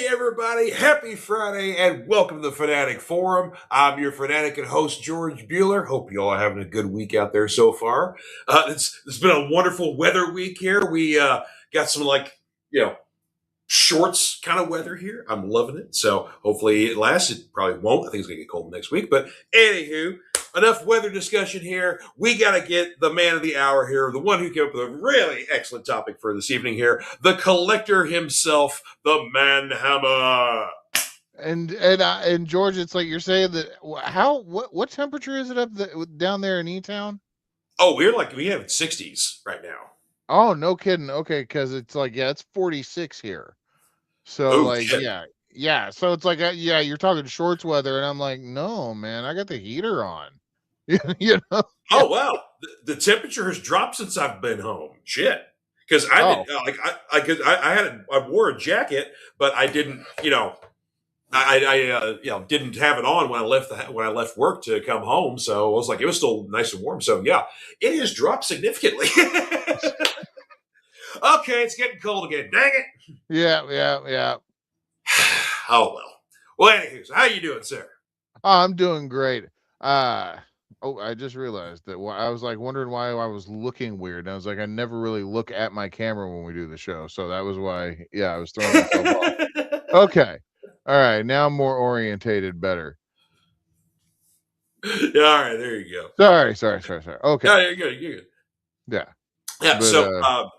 everybody, happy Friday and welcome to the Fanatic Forum. I'm your Fanatic and host, George Bueller. Hope you all are having a good week out there so far. It's been a wonderful weather week here. We got some shorts kind of weather here. I'm loving it. So hopefully it lasts. It probably won't. I think it's going to get cold next week. But anywho, enough weather discussion here. We got to get the man of the hour here, the one who came up with a really excellent topic for this evening here, the collector himself, the Manhammer. And George, it's like you're saying that. What temperature is it down there in E-Town? Oh, we have 60s right now. Oh, no kidding. Okay, because it's like it's 46 here. So yeah. So it's like you're talking shorts weather, and I'm like, no, man, I got the heater on. you know. Oh wow, the temperature has dropped since I've been home. Shit, because I wore a jacket, but I didn't. I didn't have it on when I left work to come home. So I was like, it was still nice and warm. So yeah, it has dropped significantly. Okay, it's getting cold again. Dang it. Yeah. Oh well. Well, anyways, how you doing, sir? Oh, I'm doing great. I just realized that I was like wondering why I was looking weird. And I was like, I never really look at my camera when we do the show, so that was why. Yeah, I was throwing myself off. Okay, all right, now I'm more orientated, better. Yeah, all right, there you go. Sorry. Okay. No, you're good. Yeah. Yeah. So,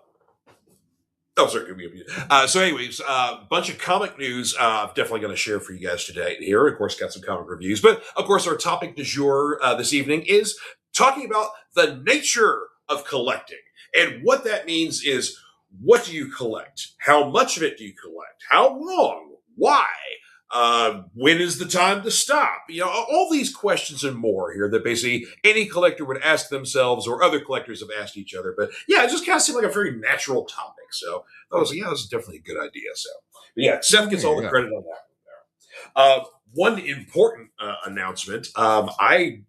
anyways, bunch of comic news. I'm definitely going to share for you guys today here. Of course, got some comic reviews, but of course, our topic du jour this evening is talking about the nature of collecting, and what that means is, what do you collect? How much of it do you collect? How long? Why? When is the time to stop? All these questions and more here that basically any collector would ask themselves, or other collectors have asked each other. But yeah, it just kind of seemed like a very natural topic. So I was like, this is definitely a good idea. So, but yeah, Seth gets all the credit on that. One important announcement. I've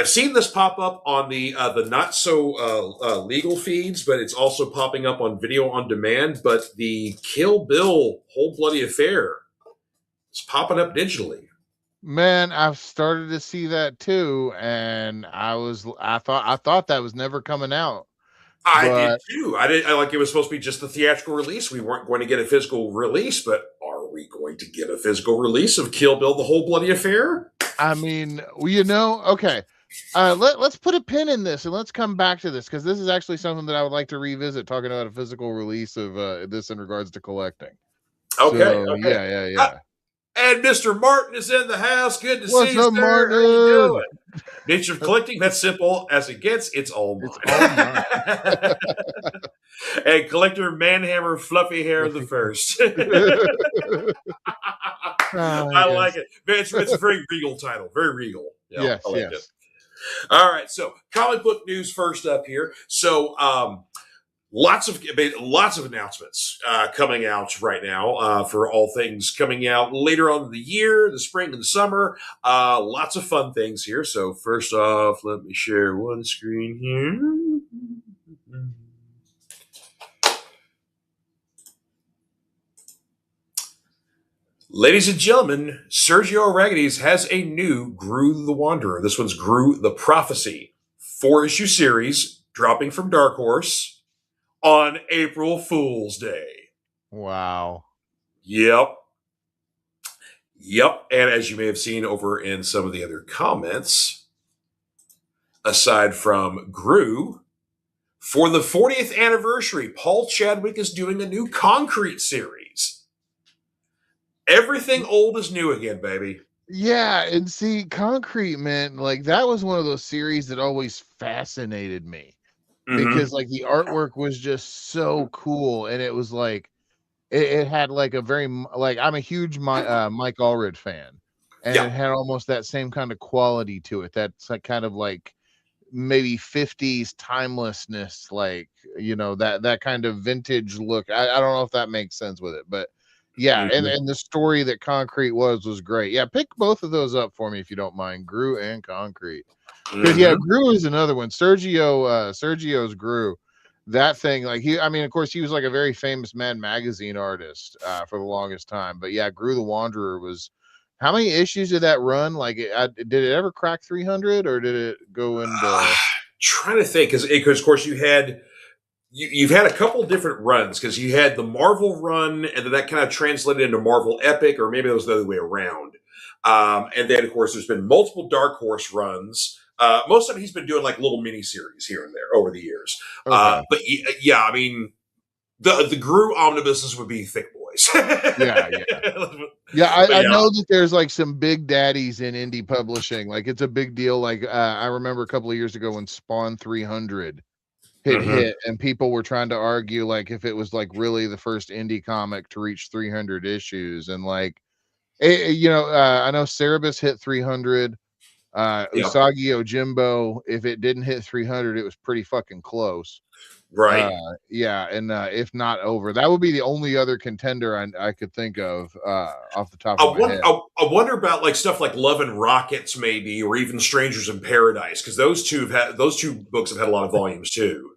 seen this pop up on the not so legal feeds, but it's also popping up on video on demand. But the Kill Bill Whole Bloody Affair, it's popping up digitally. Man, I've started to see that too, and I thought that was never coming out. I did too. It was supposed to be just the theatrical release. We weren't going to get a physical release, but are we going to get a physical release of Kill Bill: The Whole Bloody Affair? I mean, okay. Let's put a pin in this and let's come back to this, because this is actually something that I would like to revisit, talking about a physical release of this in regards to collecting. Okay. So, yeah. And Mr. Martin is in the house. Good to see you, sir. Martin? How you doing? Nature of collecting, that's simple as it gets. It's all mine. And collector Manhammer Fluffy Hair the First. I like it. It's a very regal title. Very regal. Yes. It. All right. So comic book news first up here. So lots of announcements coming out right now for all things coming out later on in the year, the spring and the summer. Lots of fun things here. So first off, let me share one screen here. Ladies and gentlemen, Sergio Aragonese has a new Gru the Wanderer. This one's Gru the Prophecy, 4-issue series dropping from Dark Horse on April Fool's Day. Wow. Yep. And as you may have seen over in some of the other comments, aside from Gru, for the 40th anniversary, Paul Chadwick is doing a new Concrete series. Everything old is new again, baby. Yeah, and see, Concrete, man, like that was one of those series that always fascinated me. Because like the artwork was just so cool, and it was like it had like a very, like, I'm a huge Mike Allred fan, and it had almost that same kind of quality to it. That's like kind of like maybe 50s timelessness, like, that kind of vintage look. I don't know if that makes sense with it, but yeah, and the story that Concrete was great. Yeah, pick both of those up for me if you don't mind, Gru and Concrete. Because Gru is another one. Sergio's Gru that thing, like I mean, of course, he was like a very famous Mad Magazine artist for the longest time. But yeah, Gru the Wanderer was. How many issues did that run? Like, did it ever crack 300, or did it go Uh, into? Trying to think, because of course you've had a couple different runs because you had the Marvel run, and then that kind of translated into Marvel Epic, or maybe it was the other way around. And then, of course, there's been multiple Dark Horse runs. Most of it, he's been doing like little mini series here and there over the years. Okay. But yeah, I mean, the Gru omnibuses would be thick boys. Yeah, yeah. Yeah, But I yeah. know that there's like some big daddies in indie publishing. Like it's a big deal. Like I remember a couple of years ago when Spawn 300 Mm-hmm. hit and people were trying to argue like if it was like really the first indie comic to reach 300 issues and like I know Cerebus hit 300. Yeah. Usagi Ojimbo, if it didn't hit 300, it was pretty fucking close. Uh, Right. yeah, and if not over, that would be the only other contender I could think of off the top of my head. I wonder about like stuff like Love and Rockets, maybe, or even Strangers in Paradise, because those two books have had a lot of volumes too.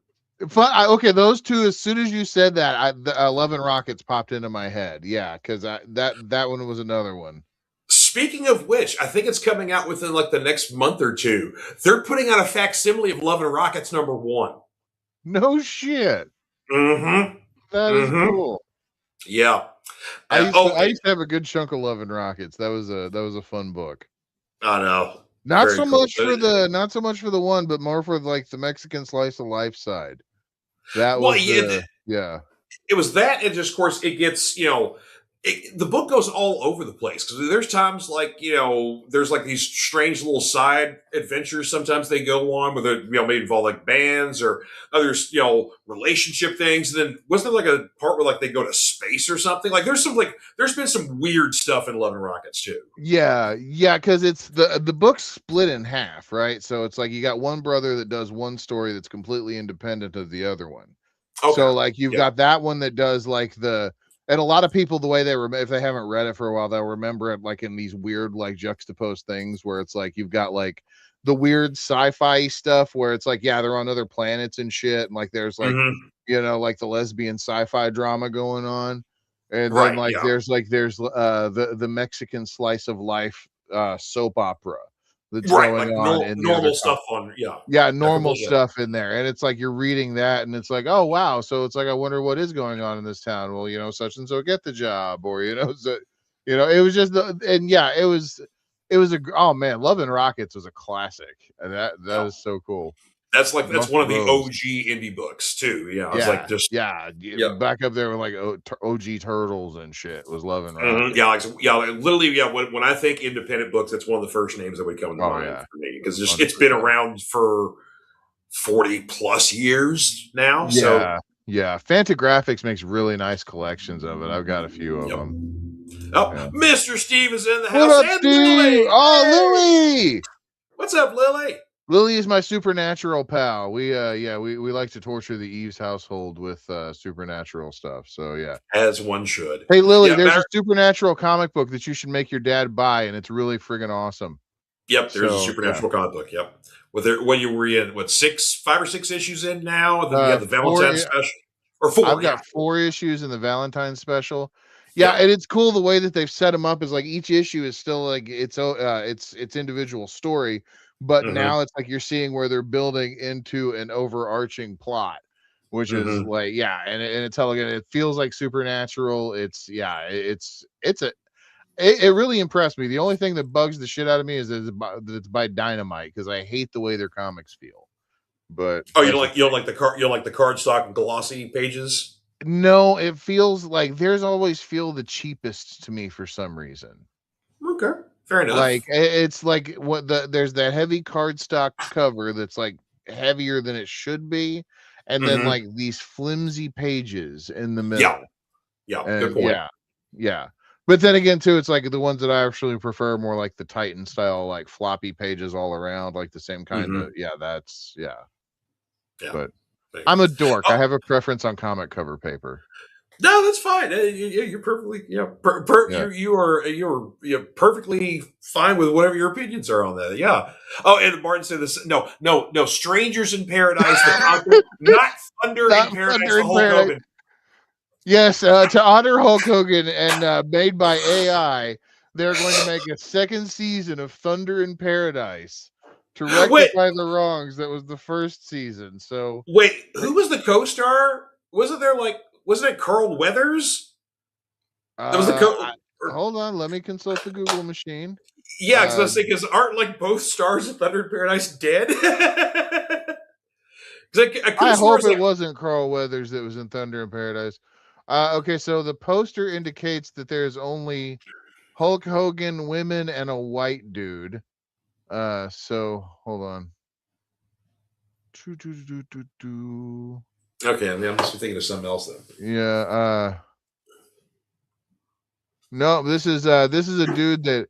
Okay, those two. As soon as you said that, the 11 Rockets popped into my head. Yeah, because that one was another one. Speaking of which, I think it's coming out within like the next month or two. They're putting out a facsimile of Love and Rockets #1. No shit. Mm-hmm. That is Mm-hmm. cool. Yeah. I used to have a good chunk of Love and Rockets. That was a fun book. I know. Not Very so cool. much for the one, but more for like the Mexican slice of life side. That Well, was yeah, yeah. it was that, and just of course it gets the book goes all over the place because there's times like there's like these strange little side adventures sometimes they go on where they may involve like bands or others relationship things, and then wasn't there like a part where like they go to space or something, like there's been some weird stuff in Love and Rockets too. Yeah, because it's the book's split in half, right? So it's like you got one brother that does one story that's completely independent of the other one. Okay. So like you've Yeah. got that one that does like and a lot of people the way they if they haven't read it for a while, they'll remember it like in these weird like juxtaposed things where it's like you've got like the weird sci-fi stuff where it's like yeah they're on other planets and shit and like there's like Hmm. like the lesbian sci-fi drama going on, and then Right. like Yeah. there's the Mexican slice of life soap opera that's Right. going Like on in the other normal stuff on. Yeah. yeah, I normal completely get it. stuff in there, and it's like you're reading that, and it's like, oh wow, so it's like I wonder what is going on in this town. Well, such and so get the job, or so it was just and yeah, oh man, Love and Rockets was a classic, and that Yeah. is so cool. That's Buster one of the Rose, OG indie books too. Yeah. I was like yeah, just. yeah, Yeah. back up there with like OG Turtles and shit was Love and Mhm. Rockets. Yeah, like literally, yeah. When I think independent books, that's one of the first names that would come to Oh mind yeah, for me because it's been 100%. around for 40 plus years now. So, Yeah, yeah. Fantagraphics makes really nice collections of it. I've got a few of yep. them. Oh, Yeah. Mr. Steve is in the What house, up, and Steve? Lily. Oh, Hey, Louie! what's up, Lily? Lily is my supernatural pal. We like to torture the Eves household with supernatural stuff. So yeah. As one should. Hey Lily, Yeah, there's a matter. supernatural comic book that you should make your dad buy, and it's really friggin' awesome. Yep, there's a So yeah. supernatural comic book. Yep. When you were in what 5 or 6 issues in now, and then we have the Four. Valentine's special or I've 4. Yeah. got 4 issues in the Valentine's special. Yeah, Yeah. and it's cool the way that they've set them up is like each issue is still like its individual story, but Mm-hmm. now it's like you're seeing where they're building into an overarching plot, which is Mm-hmm. like yeah, and it's elegant. It feels like supernatural. It's yeah, it really impressed me. The only thing that bugs the shit out of me is that it's by Dynamite because I hate the way their comics feel. But Oh, that's just you don't like the card you don't like the cardstock and glossy pages. no, it feels like theirs always feel the cheapest to me for some reason. Okay, fair Like enough. it's like there's that heavy cardstock cover that's like heavier than it should be, and then Hmm. like these flimsy pages in the Yeah, middle. yeah, good And point. yeah. But then again, too, it's like the ones that I actually prefer more like the Titan style, like floppy pages all around, like the same kind of Hmm. that's yeah. Yeah. But Thank you. I'm a dork. I Oh, have a preference on comic cover paper. No, that's fine. You're perfectly, Yeah. you're perfectly fine with whatever your opinions are on that. Yeah. Oh, and Martin said this. No, no, no. Strangers in Paradise, the conquer, not Thunder in Not Paradise, Thunder the in Hulk Paradise. Hogan. Yes, to honor Hulk Hogan and made by AI, they're going to make a second season of Thunder in Paradise to Wait, rectify the wrongs that was the first season. So, wait. Who was the co-star? Wasn't it Carl Weathers? That was the co. Or, hold on, let me consult the Google machine. yeah, because I was saying, because aren't like both stars of Thunder in Paradise dead? Because I could I have sworn hope it's it like, wasn't Carl Weathers that was in Thunder in Paradise. Okay, so the poster indicates that there's only Hulk Hogan, women, and a white dude. So hold on. okay, I mean, I'm just thinking of something else then. Yeah. No, this is a dude that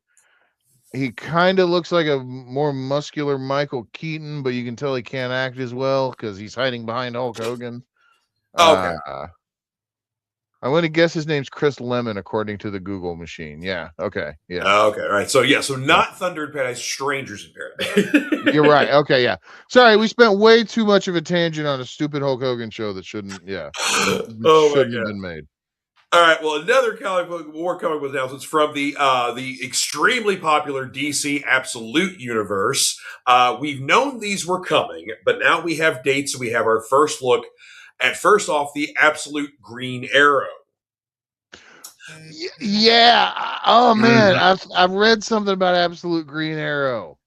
he kind of looks like a more muscular Michael Keaton, but you can tell he can't act as well because he's hiding behind Hulk Hogan. Oh, okay. I'm going to guess his name's Chris Lemon, according to the Google machine. Yeah. Okay. Yeah. Okay. All right. So yeah. So Yeah. not Thunder in Paradise, Strangers in Paradise. You're right. Okay. Yeah. Sorry, we spent way too much of a tangent on a stupid Hulk Hogan show that shouldn't. Yeah, that Oh my shouldn't have god. been made. All right. Well, another comic book announcements from the extremely popular DC Absolute universe. We've known these were coming, but now we have dates. We have our first look at first off the Absolute Green Arrow. Yeah. Oh man, Mhm. I've read something about Absolute Green Arrow.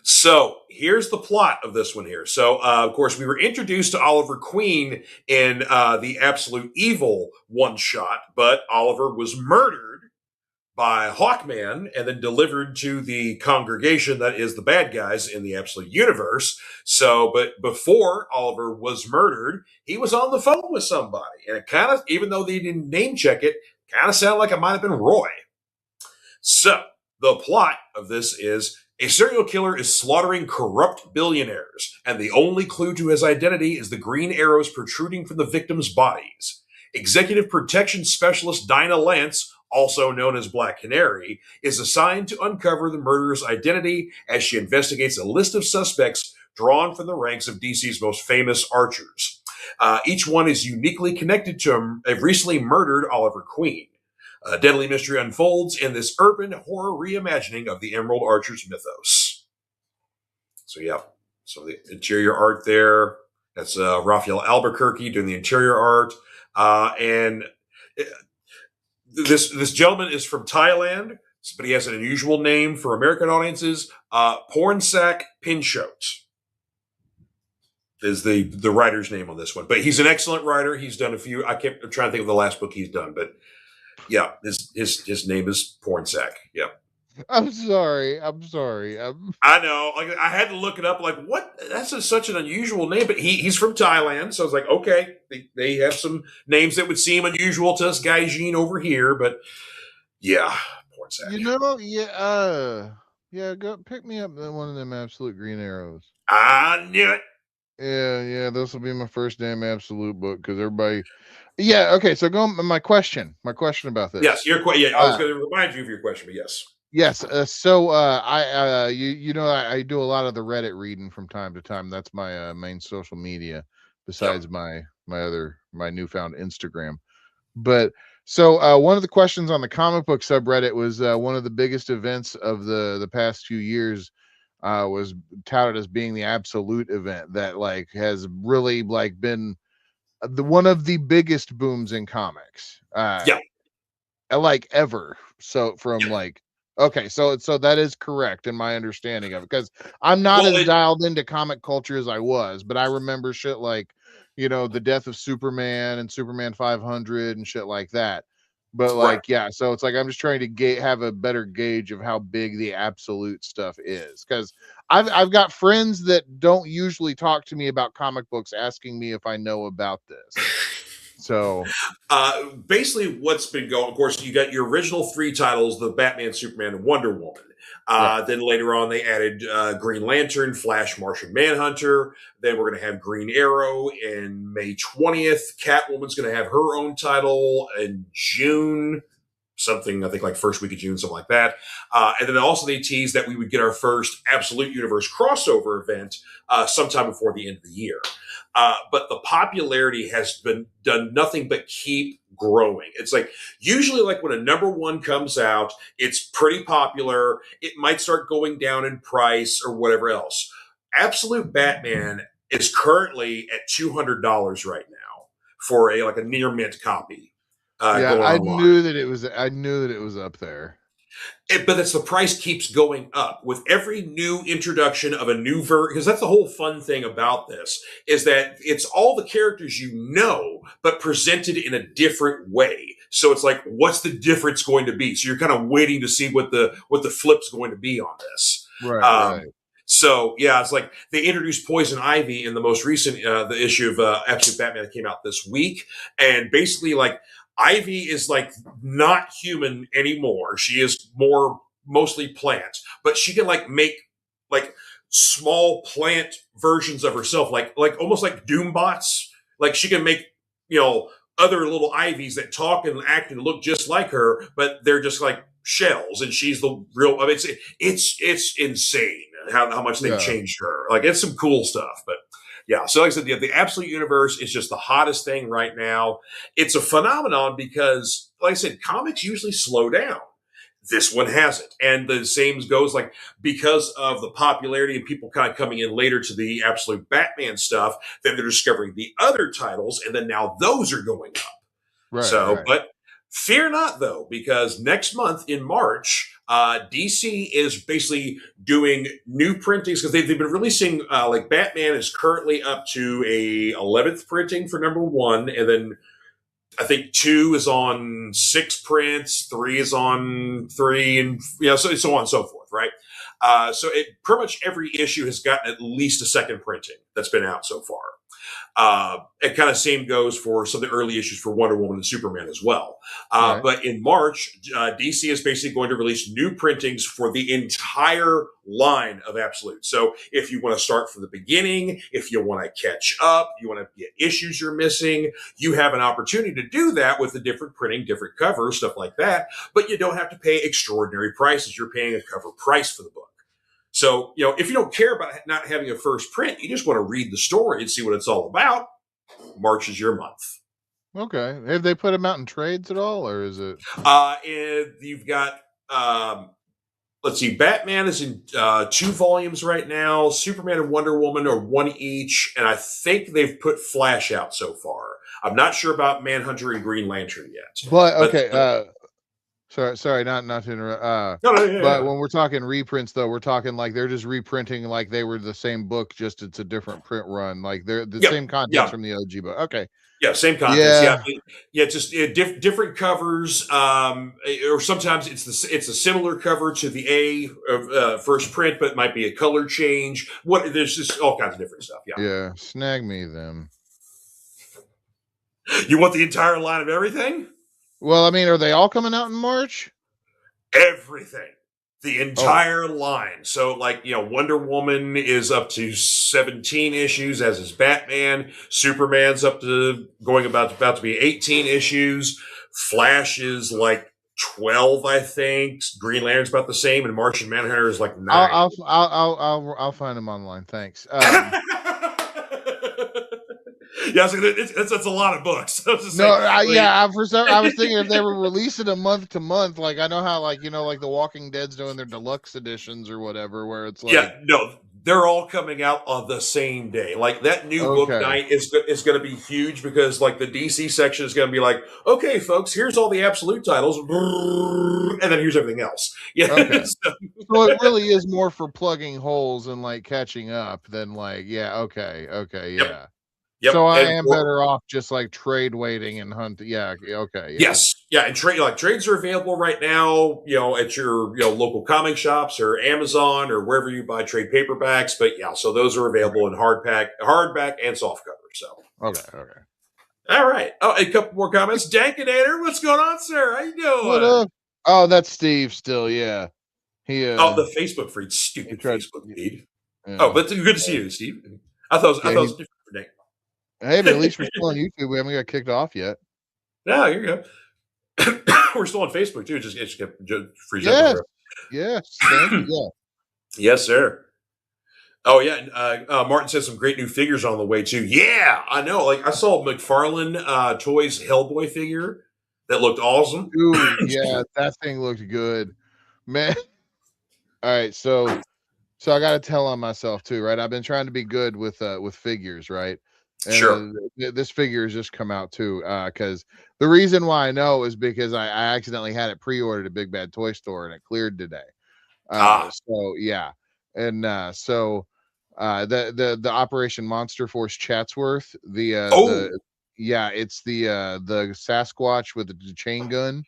So here's the plot of this one here. So, of course, we were introduced to Oliver Queen in the Absolute Evil one shot, but Oliver was murdered by Hawkman and then delivered to the congregation that is the bad guys in the Absolute Universe. So, but before Oliver was murdered, he was on the phone with somebody. And it kind of, even though they didn't name check it, kind of sounded like it might have been Roy. So, the plot of this is a serial killer is slaughtering corrupt billionaires, and the only clue to his identity is the green arrows protruding from the victims' bodies. Executive Protection Specialist Dinah Lance, also known as Black Canary, is assigned to uncover the murderer's identity as she investigates a list of suspects drawn from the ranks of DC's most famous archers. Each one is uniquely connected to a recently murdered Oliver Queen. A deadly mystery unfolds in this urban horror reimagining of the Emerald Archer's mythos. So, yeah, so the interior art there. That's Raphael Albuquerque doing the interior art. And this gentleman is from Thailand, but he has an unusual name for American audiences. Pornsak Pinchot is the writer's name on this one. But he's an excellent writer. He's done a few. I'm trying to think of the last book he's done, but yeah, his name is Pornsak. Yeah. I'm sorry. I'm sorry. I know. Like I had to look it up. Like what? Such an unusual name. But he's from Thailand, so I was like, okay, they have some names that would seem unusual to us, Gaijin over here. But yeah, porn sack. Yeah. Go pick me up one of them Absolute Green Arrows. I knew it. Yeah. This will be my first damn Absolute book because everybody. Yeah. Okay. So go. My question about this. Yes, your question. Yeah, I was going to remind you of your question, but yes. Yes. So I do a lot of the Reddit reading from time to time. That's my main social media, besides Yep. my newfound Instagram. But so one of the questions on the comic book subreddit was one of the biggest events of the past few years was touted as being the Absolute event that like has really like been the one of the biggest booms in comics. Yeah. Like ever. So from Yeah. like okay, so that is correct in my understanding of it because I'm not Well, as dialed into comic culture as I was, but I remember shit like the death of Superman and Superman 500 and shit like that. But right. like yeah, so it's like I'm just trying to have a better gauge of how big the Absolute stuff is because I've got friends that don't usually talk to me about comic books asking me if I know about this. So Basically, what's been going, of course, you got your original three titles, the Batman, Superman, and Wonder Woman. Yeah. Then later on, they added Green Lantern, Flash, Martian Manhunter. Then we're going to have Green Arrow in May 20th. Catwoman's going to have her own title in June, something I think like first week of June, something like that. And then also they teased that we would get our first Absolute Universe crossover event sometime before the end of the year. But the popularity has been done nothing but keep growing. It's like usually like when a number one comes out, it's pretty popular. It might start going down in price or whatever else. Absolute Batman is currently at $200 right now for a near mint copy Yeah, going I online. knew that it was up there. But it's the price keeps going up with every new introduction of a new version. Because that's the whole fun thing about this is that it's all the characters you know, but presented in a different way. So it's like, what's the difference going to be? So you're kind of waiting to see what the flip's going to be on this. Right. So yeah, it's like they introduced Poison Ivy in the most recent the issue of Absolute Batman that came out this week, and basically like Ivy is like not human anymore. She is more mostly plant, but she can like make like small plant versions of herself, like almost like Doombots. Like she can make other little Ivies that talk and act and look just like her, but they're just like shells, and she's the real. I mean, it's insane how much they've changed her. Like it's some cool stuff, but yeah. So like I said, the Absolute Universe is just the hottest thing right now. It's a phenomenon because, like I said, comics usually slow down. This one hasn't, and the same goes like because of the popularity and people kind of coming in later to the Absolute Batman stuff. Then they're discovering the other titles, and then now those are going up. Right. But fear not, though, because next month in March, DC is basically doing new printings because they've been releasing, like Batman is currently up to a 11th printing for number one, and then I think 2 is on 6 prints, 3 is on 3, and so on and so forth, right? So pretty much every issue has gotten at least a second printing that's been out so far. And kind of same goes for some of the early issues for Wonder Woman and Superman as well. Right. But in March, DC is basically going to release new printings for the entire line of Absolute. So if you want to start from the beginning, if you want to catch up, you want to get issues you're missing, you have an opportunity to do that with a different printing, different covers, stuff like that. But you don't have to pay extraordinary prices. You're paying a cover price for the book. So, if you don't care about not having a first print, you just want to read the story and see what it's all about, March is your month. Okay. Have they put them out in trades at all, or is it? And you've got, let's see, Batman is in 2 volumes right now. Superman and Wonder Woman are 1 each. And I think they've put Flash out so far. I'm not sure about Manhunter and Green Lantern yet. But okay. Sorry, not to interrupt. No, but when we're talking reprints, though, we're talking like they're just reprinting like they were the same book, just it's a different print run. Like they're the same contents from the OG book. Okay. Yeah, same contents. Just different covers, or sometimes it's a similar cover to the A first print, but it might be a color change. There's just all kinds of different stuff. Yeah, snag me them. You want the entire line of everything? Well, I mean, are they all coming out in March? Everything. The entire line. So, like, Wonder Woman is up to 17 issues, as is Batman. Superman's up to about to be 18 issues. Flash is like 12, I think. Green Lantern's about the same, and Martian Manhunter is like 9. I'll find them online. Thanks. Yeah, that's a lot of books. I was I was thinking if they were releasing them month to month, like I know how, like like The Walking Dead's doing their deluxe editions or whatever, where it's like they're all coming out on the same day. Like that new book night is going to be huge because like the DC section is going to be like, okay, folks, here's all the Absolute titles, and then here's everything else. Yeah, okay. So it really is more for plugging holes and like catching up than like Yep. So I am better off just like trade waiting and hunt. Yeah. Okay. Yeah. Yes. Yeah. And trades are available right now, at your, local comic shops or Amazon or wherever you buy trade paperbacks. But yeah, so those are available in hardback and softcover. So. Okay. All right. Oh, a couple more comments. Dankinator, what's going on, sir? How you doing? What up? Oh, that's Steve still. Yeah. He Oh, the Facebook feed, he stupid tried. Facebook feed. Oh, Yeah, but good to see you, Steve. I thought it was a different name. hey, but at least we're still on YouTube. We haven't got kicked off yet. No, here you go. We're still on Facebook too. Just kept free jumping Yes, around. yes. Thank you. Yeah. Yes, sir. Oh yeah, and, Martin said some great new figures on the way too. Yeah, I know. Like I saw McFarlane Toys Hellboy figure that looked awesome. Dude, yeah, that thing looked good, man. All right, so I got to tell on myself too, right? I've been trying to be good with figures, right? Sure. And this figure has just come out too. Because the reason why I know is because I accidentally had it pre-ordered at Big Bad Toy Store and it cleared today. Ah. So yeah, and the Operation Monster Force Chatsworth, Oh. it's the Sasquatch with the chain gun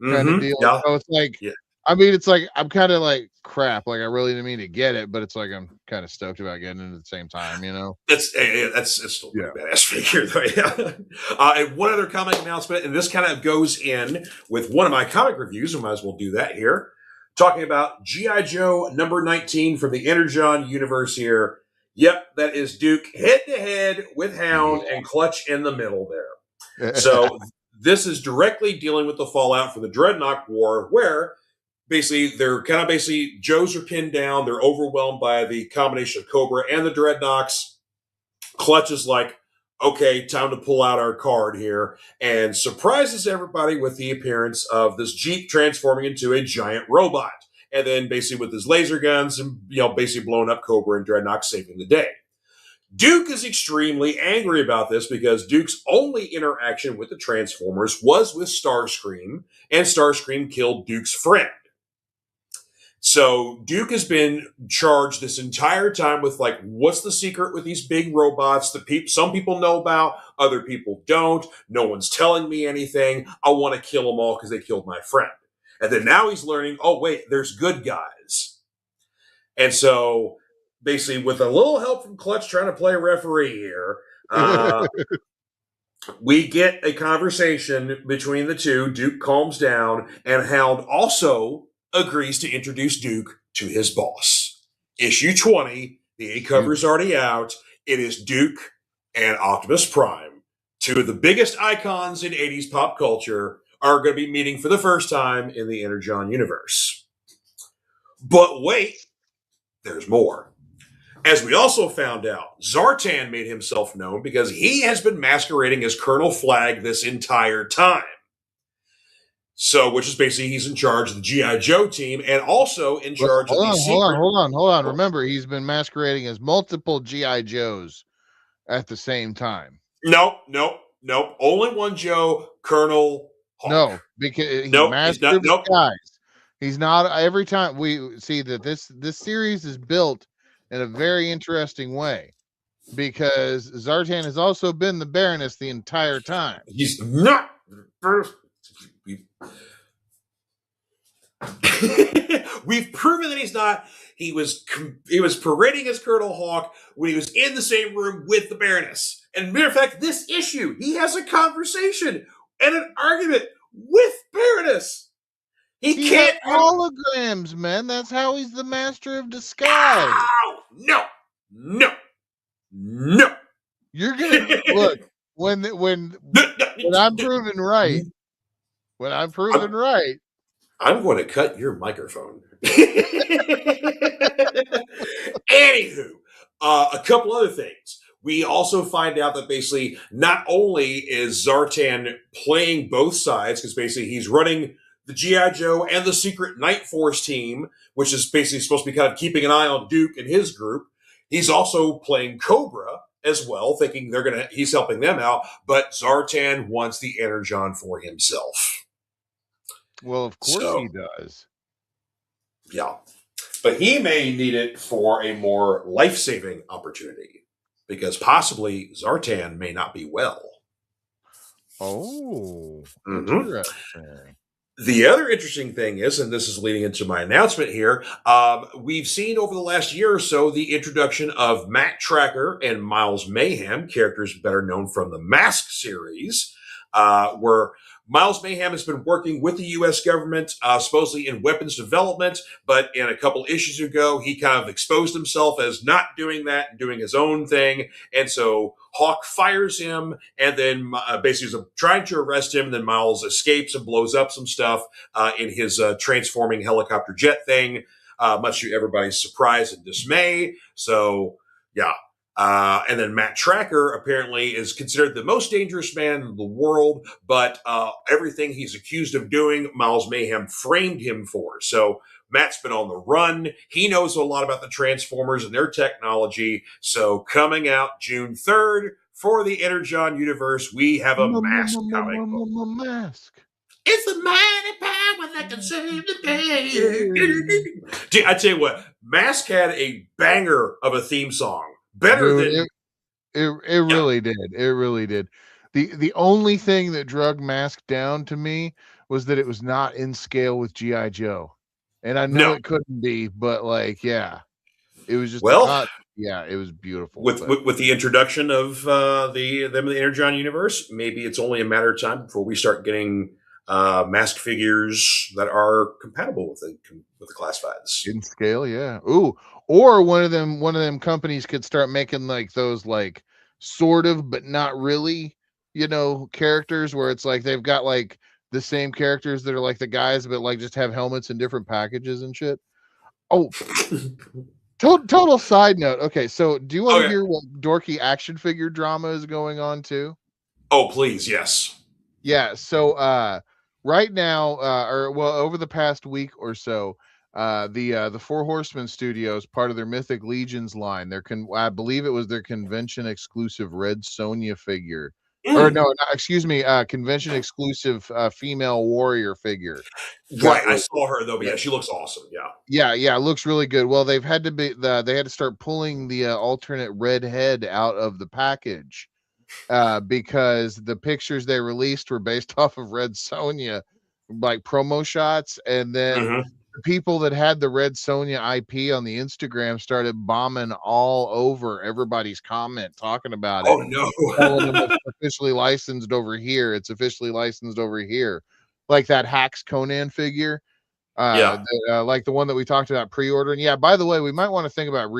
kind of Mm-hmm. deal. Yeah. So it's like, Yeah. I mean, it's like I'm kind of like crap. Like I really didn't mean to get it, but it's like I'm kind of stoked about getting it at the same time, you know? That's still a Yeah. pretty badass figure though. Yeah. And one other comic announcement, and this kind of goes in with one of my comic reviews. We might as well do that here. Talking about GI Joe number 19 from the Energon universe here. Yep, that is Duke head to head with Hound and Clutch in the middle there. Yeah. So this is directly dealing with the fallout from the Dreadnought War, where basically they're kind of Joes are pinned down. They're overwhelmed by the combination of Cobra and the Dreadnoks. Clutch is like, okay, time to pull out our card here, and surprises everybody with the appearance of this Jeep transforming into a giant robot. And then basically with his laser guns and basically blowing up Cobra and Dreadnought, saving the day. Duke is extremely angry about this because Duke's only interaction with the Transformers was with Starscream, and Starscream killed Duke's friend. So Duke has been charged this entire time with like, what's the secret with these big robots that some people know about, other people don't. No one's telling me anything. I want to kill them all because they killed my friend. And then now he's learning, oh wait, there's good guys. And so basically, with a little help from Clutch trying to play referee here, we get a conversation between the two. Duke calms down, and Hound also agrees to introduce Duke to his boss. Issue 20, the A cover is already out. It is Duke and Optimus Prime, two of the biggest icons in 80s pop culture, are going to be meeting for the first time in the Energon universe. But wait, there's more. As we also found out, Zartan made himself known because he has been masquerading as Colonel Flag this entire time. So, which is basically he's in charge of the G.I. Joe team and also in charge of the secret. Hold on. Remember, he's been masquerading as multiple GI Joes at the same time. Nope. Only one Joe, Colonel Hawk. No, because he mastered disguise. He's not. Every time we see that this series is built in a very interesting way, because Zartan has also been the Baroness the entire time. He's not. We've proven that he's not. He was parading as Colonel Hawk when he was in the same room with the Baroness. And matter of fact, this issue, he has a conversation and an argument with Baroness. He can't holograms, man. That's how he's the master of disguise. No. You're gonna look when I'm proven right. When I'm proven right, I'm going to cut your microphone. Anywho, a couple other things. We also find out that basically not only is Zartan playing both sides, because basically he's running the G.I. Joe and the secret Night Force team, which is basically supposed to be kind of keeping an eye on Duke and his group. He's also playing Cobra as well, thinking he's helping them out, but Zartan wants the Energon for himself. Well, of course he does. Yeah. But he may need it for a more life-saving opportunity, because possibly Zartan may not be well. Oh, interesting. The other interesting thing is, and this is leading into my announcement here, we've seen over the last year or so the introduction of Matt Tracker and Miles Mayhem, characters better known from the Mask series, where Miles Mayhem has been working with the U.S. government, supposedly in weapons development, but in a couple issues ago, he kind of exposed himself as not doing that and doing his own thing. And so Hawk fires him, and then basically is trying to arrest him. And then Miles escapes and blows up some stuff in his transforming helicopter jet thing, much to everybody's surprise and dismay. So, yeah, and then Matt Tracker apparently is considered the most dangerous man in the world, but everything he's accused of doing, Miles Mayhem framed him for. So Matt's been on the run. He knows a lot about the Transformers and their technology. So coming out June 3rd for the Energon universe, we have a Mask comic book. Mask. It's the mighty power that can save the day. Dude, I tell you what, Mask had a banger of a theme song. Better than it really did. It really did. The only thing that drug Mask down to me was that it was not in scale with G.I. Joe. And I know it couldn't be, but like, yeah. It was just it was beautiful. With the introduction of them in the Energon universe, maybe it's only a matter of time before we start getting Mask figures that are compatible with the classifieds in scale. Yeah. Ooh, or one of them companies could start making like those like sort of but not really, characters where it's like they've got like the same characters that are like the guys, but like just have helmets in different packages and shit. Oh. Total side note. Okay, so do you want to hear what dorky action figure drama is going on too? Oh, please, yes. Yeah, so right now, over the past week or so, the Four Horsemen Studios, part of their Mythic Legions line, I believe it was their convention exclusive Red Sonja figure. Or no, excuse me, convention exclusive female warrior figure. Right, I saw her though, but yeah, she looks awesome. Yeah, it looks really good. Well, they had to start pulling the alternate red head out of the package because the pictures they released were based off of Red Sonja, like promo shots, and then the people that had the Red Sonja IP on the Instagram started bombing all over everybody's comment talking about it. Oh no! Telling them it's officially licensed over here. It's officially licensed over here, like that Hacks Conan figure. Like the one that we talked about pre-ordering. Yeah, by the way, we might want to think about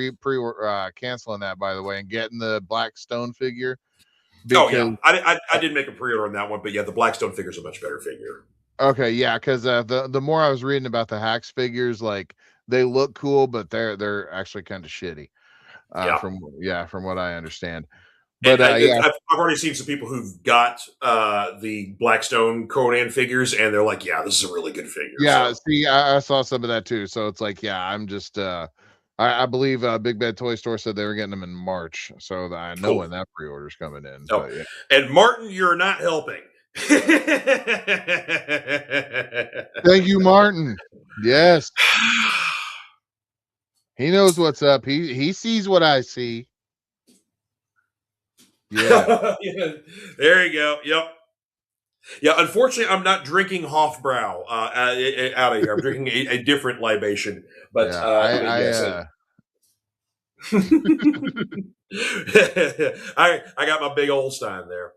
canceling that, by the way, and getting the Blackstone figure. Because, I did make a pre-order on that one, but yeah, the Blackstone figure is a much better figure. Okay, yeah, because the more I was reading about the Hacks figures, like they look cool, but they're actually kind of shitty. From what I understand. But I've already seen some people who've got the Blackstone Conan figures, and they're like, "Yeah, this is a really good figure." Yeah, so. See, I saw some of that too. So it's like, yeah, I'm just, I believe Big Bad Toy Store said they were getting them in March, so I know when that pre-order's coming in. Oh, but, yeah. And Martin, you're not helping. Thank you, Martin. Yes, he knows what's up. He sees what I see. Yeah. Yeah. There you go. Yep. Yeah, unfortunately, I'm not drinking Hofbrau out of here. I'm drinking a different libation. But yeah, I got my big old Stein there.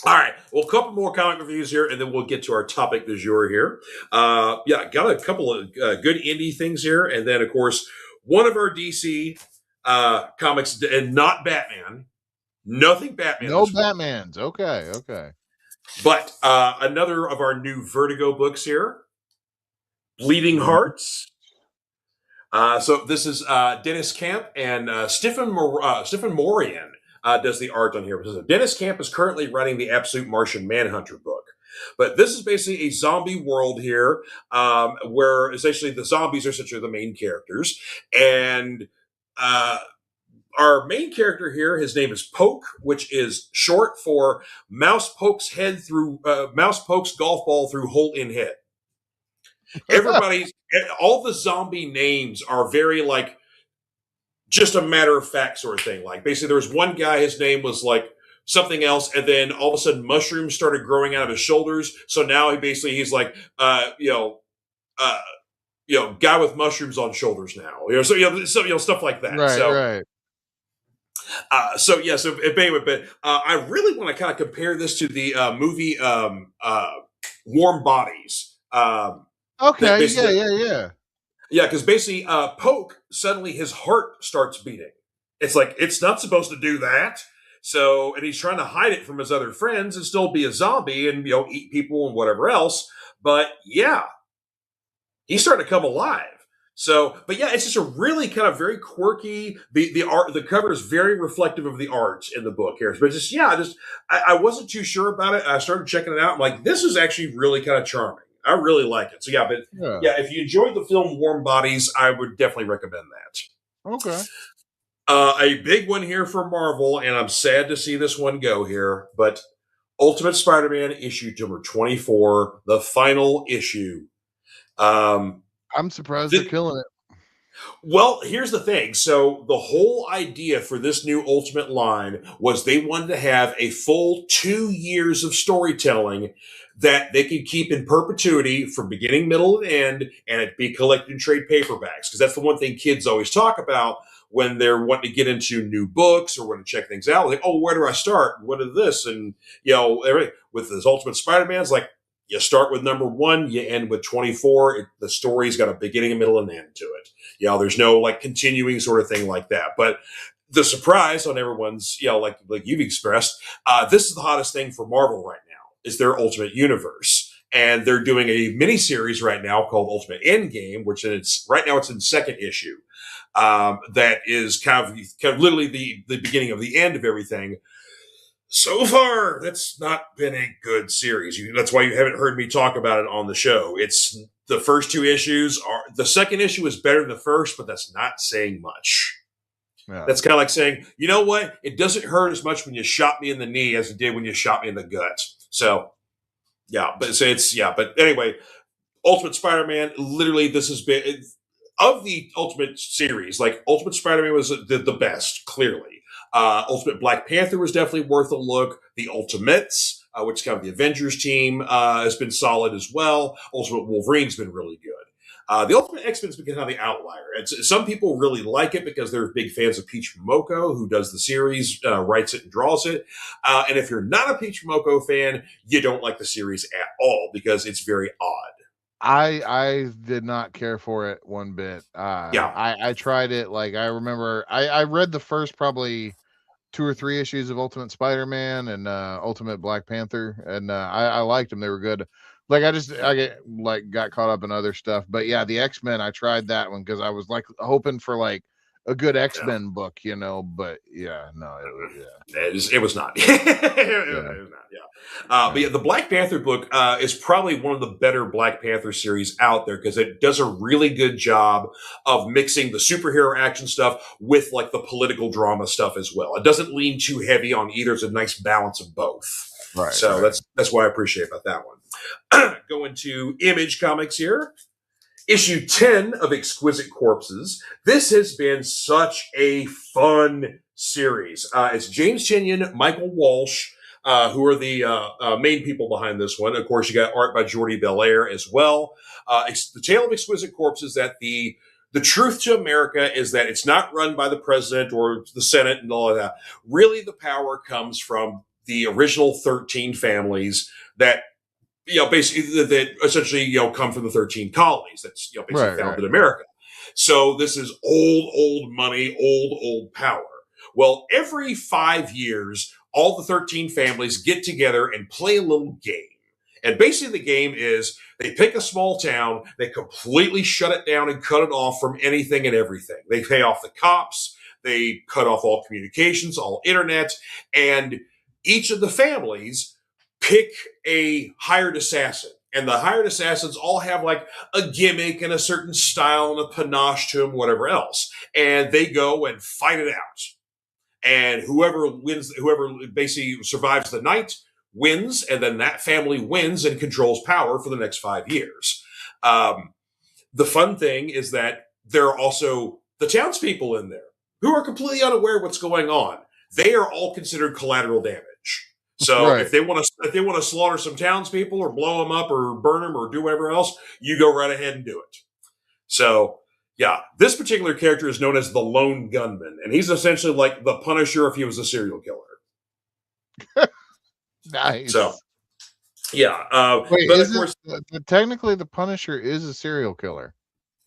All right. Well, a couple more comic reviews here, and then we'll get to our topic du jour here. Got a couple of good indie things here, and then, of course, one of our DC comics, and not Batman. Nothing Batman. No Batmans. Okay. But another of our new Vertigo books here, Bleeding Hearts. So this is Dennis Camp and Stephen Morian does the art on here. So Dennis Camp is currently writing the Absolute Martian Manhunter book. But this is basically a zombie world here where essentially the zombies are essentially the main characters. And our main character here, his name is Poke, which is short for Mouse pokes golf ball through hole in head. All the zombie names are very like just a matter of fact sort of thing. Like basically there was one guy, his name was like something else, and then all of a sudden mushrooms started growing out of his shoulders. So now he's like guy with mushrooms on shoulders now. So stuff like that. Right. So anyway, but I really want to kind of compare this to the movie Warm Bodies. That Okay, yeah, basically, yeah, yeah. yeah, because basically, Poke suddenly his heart starts beating. It's like it's not supposed to do that. So, and he's trying to hide it from his other friends and still be a zombie and eat people and whatever else. But yeah, he's starting to come alive. So, but yeah, it's just a really kind of very quirky. The art, the cover is very reflective of the art in the book here. But just yeah, I wasn't too sure about it. I started checking it out. I'm like, this is actually really kind of charming. I really like it. So yeah, but Yeah. yeah, if you enjoyed the film Warm Bodies, I would definitely recommend that. Okay. A big one here for Marvel, and I'm sad to see this one go here, but Ultimate Spider-Man issue number 24, the final issue. Um, I'm surprised they're th- killing it. Well, here's the thing. So the whole idea for this new Ultimate line was they wanted to have a full 2 years of storytelling that they could keep in perpetuity from beginning, middle, and end, and it be collected in trade paperbacks. Because that's the one thing kids always talk about when they're wanting to get into new books or want to check things out. Like, oh, where do I start? What is this? And with this Ultimate Spider-Man, it's like you start with number one, you end with 24. The story's got a beginning, a middle, and end to it. There's no like continuing sort of thing like that. But the surprise on everyone's, like you've expressed, this is the hottest thing for Marvel right now is their Ultimate Universe. And they're doing a mini series right now called Ultimate Endgame, which it's right now it's in second issue. That is kind of literally the beginning of the end of everything. So far, that's not been a good series. That's why you haven't heard me talk about it on the show. It's the first two issues are the second issue is better than the first, but that's not saying much. Yeah. That's kind of like saying, you know what? It doesn't hurt as much when you shot me in the knee as it did when you shot me in the gut. So yeah, but so it's yeah, but anyway, Ultimate Spider-Man. Literally, this has been of the Ultimate series. Like Ultimate Spider-Man was the best, clearly. Ultimate Black Panther was definitely worth a look. The Ultimates, which is kind of the Avengers team, has been solid as well. Ultimate Wolverine's been really good. The Ultimate X-Men's been kind of the outlier. Some people really like it because they're big fans of Peach Momoko, who does the series, writes it and draws it. And if you're not a Peach Momoko fan, you don't like the series at all because it's very odd. I did not care for it one bit. Yeah. I tried it, like, I remember I read the first probably 2 or 3 issues of Ultimate Spider-Man and, Ultimate Black Panther, and, I liked them. They were good. Like, got caught up in other stuff, but yeah, the X-Men, I tried that one because I was, like, hoping for, like, a good Yeah. X-Men book, but yeah, no, it was yeah, It was not. It yeah, was not. Yeah. But yeah. yeah, the Black Panther book is probably one of the better Black Panther series out there because it does a really good job of mixing the superhero action stuff with like the political drama stuff as well. It doesn't lean too heavy on either. It's a nice balance of both. Right, So right. that's what I appreciate about that one. Going to Image Comics here. Issue 10 of Exquisite Corpses. This has been such a fun series. It's James Tinian, Michael Walsh, who are the main people behind this one. Of course, you got art by Jordi Belair as well. It's the tale of Exquisite Corpses that the truth to America is that it's not run by the president or the Senate and all of that. Really, the power comes from the original 13 families that basically that essentially, come from the 13 colonies that's, basically Right, right. founded America. So this is old money, old power. Well, every 5 years, all the 13 families get together and play a little game. And basically the game is they pick a small town, they completely shut it down and cut it off from anything and everything. They pay off the cops, they cut off all communications, all internet, and each of the families pick a hired assassin. And the hired assassins all have like a gimmick and a certain style and a panache to them, whatever else. And they go and fight it out. And whoever wins, whoever basically survives the night wins. And then that family wins and controls power for the next 5 years. The fun thing is that there are also the townspeople in there who are completely unaware of what's going on. They are all considered collateral damage. So Right. if they want to slaughter some townspeople or blow them up or burn them or do whatever else, you go right ahead and do it. So Yeah, this particular character is known as the Lone Gunman, and he's essentially like the Punisher if he was a serial killer. So, Nice. yeah, Wait, but of isn't course, technically the Punisher is a serial killer?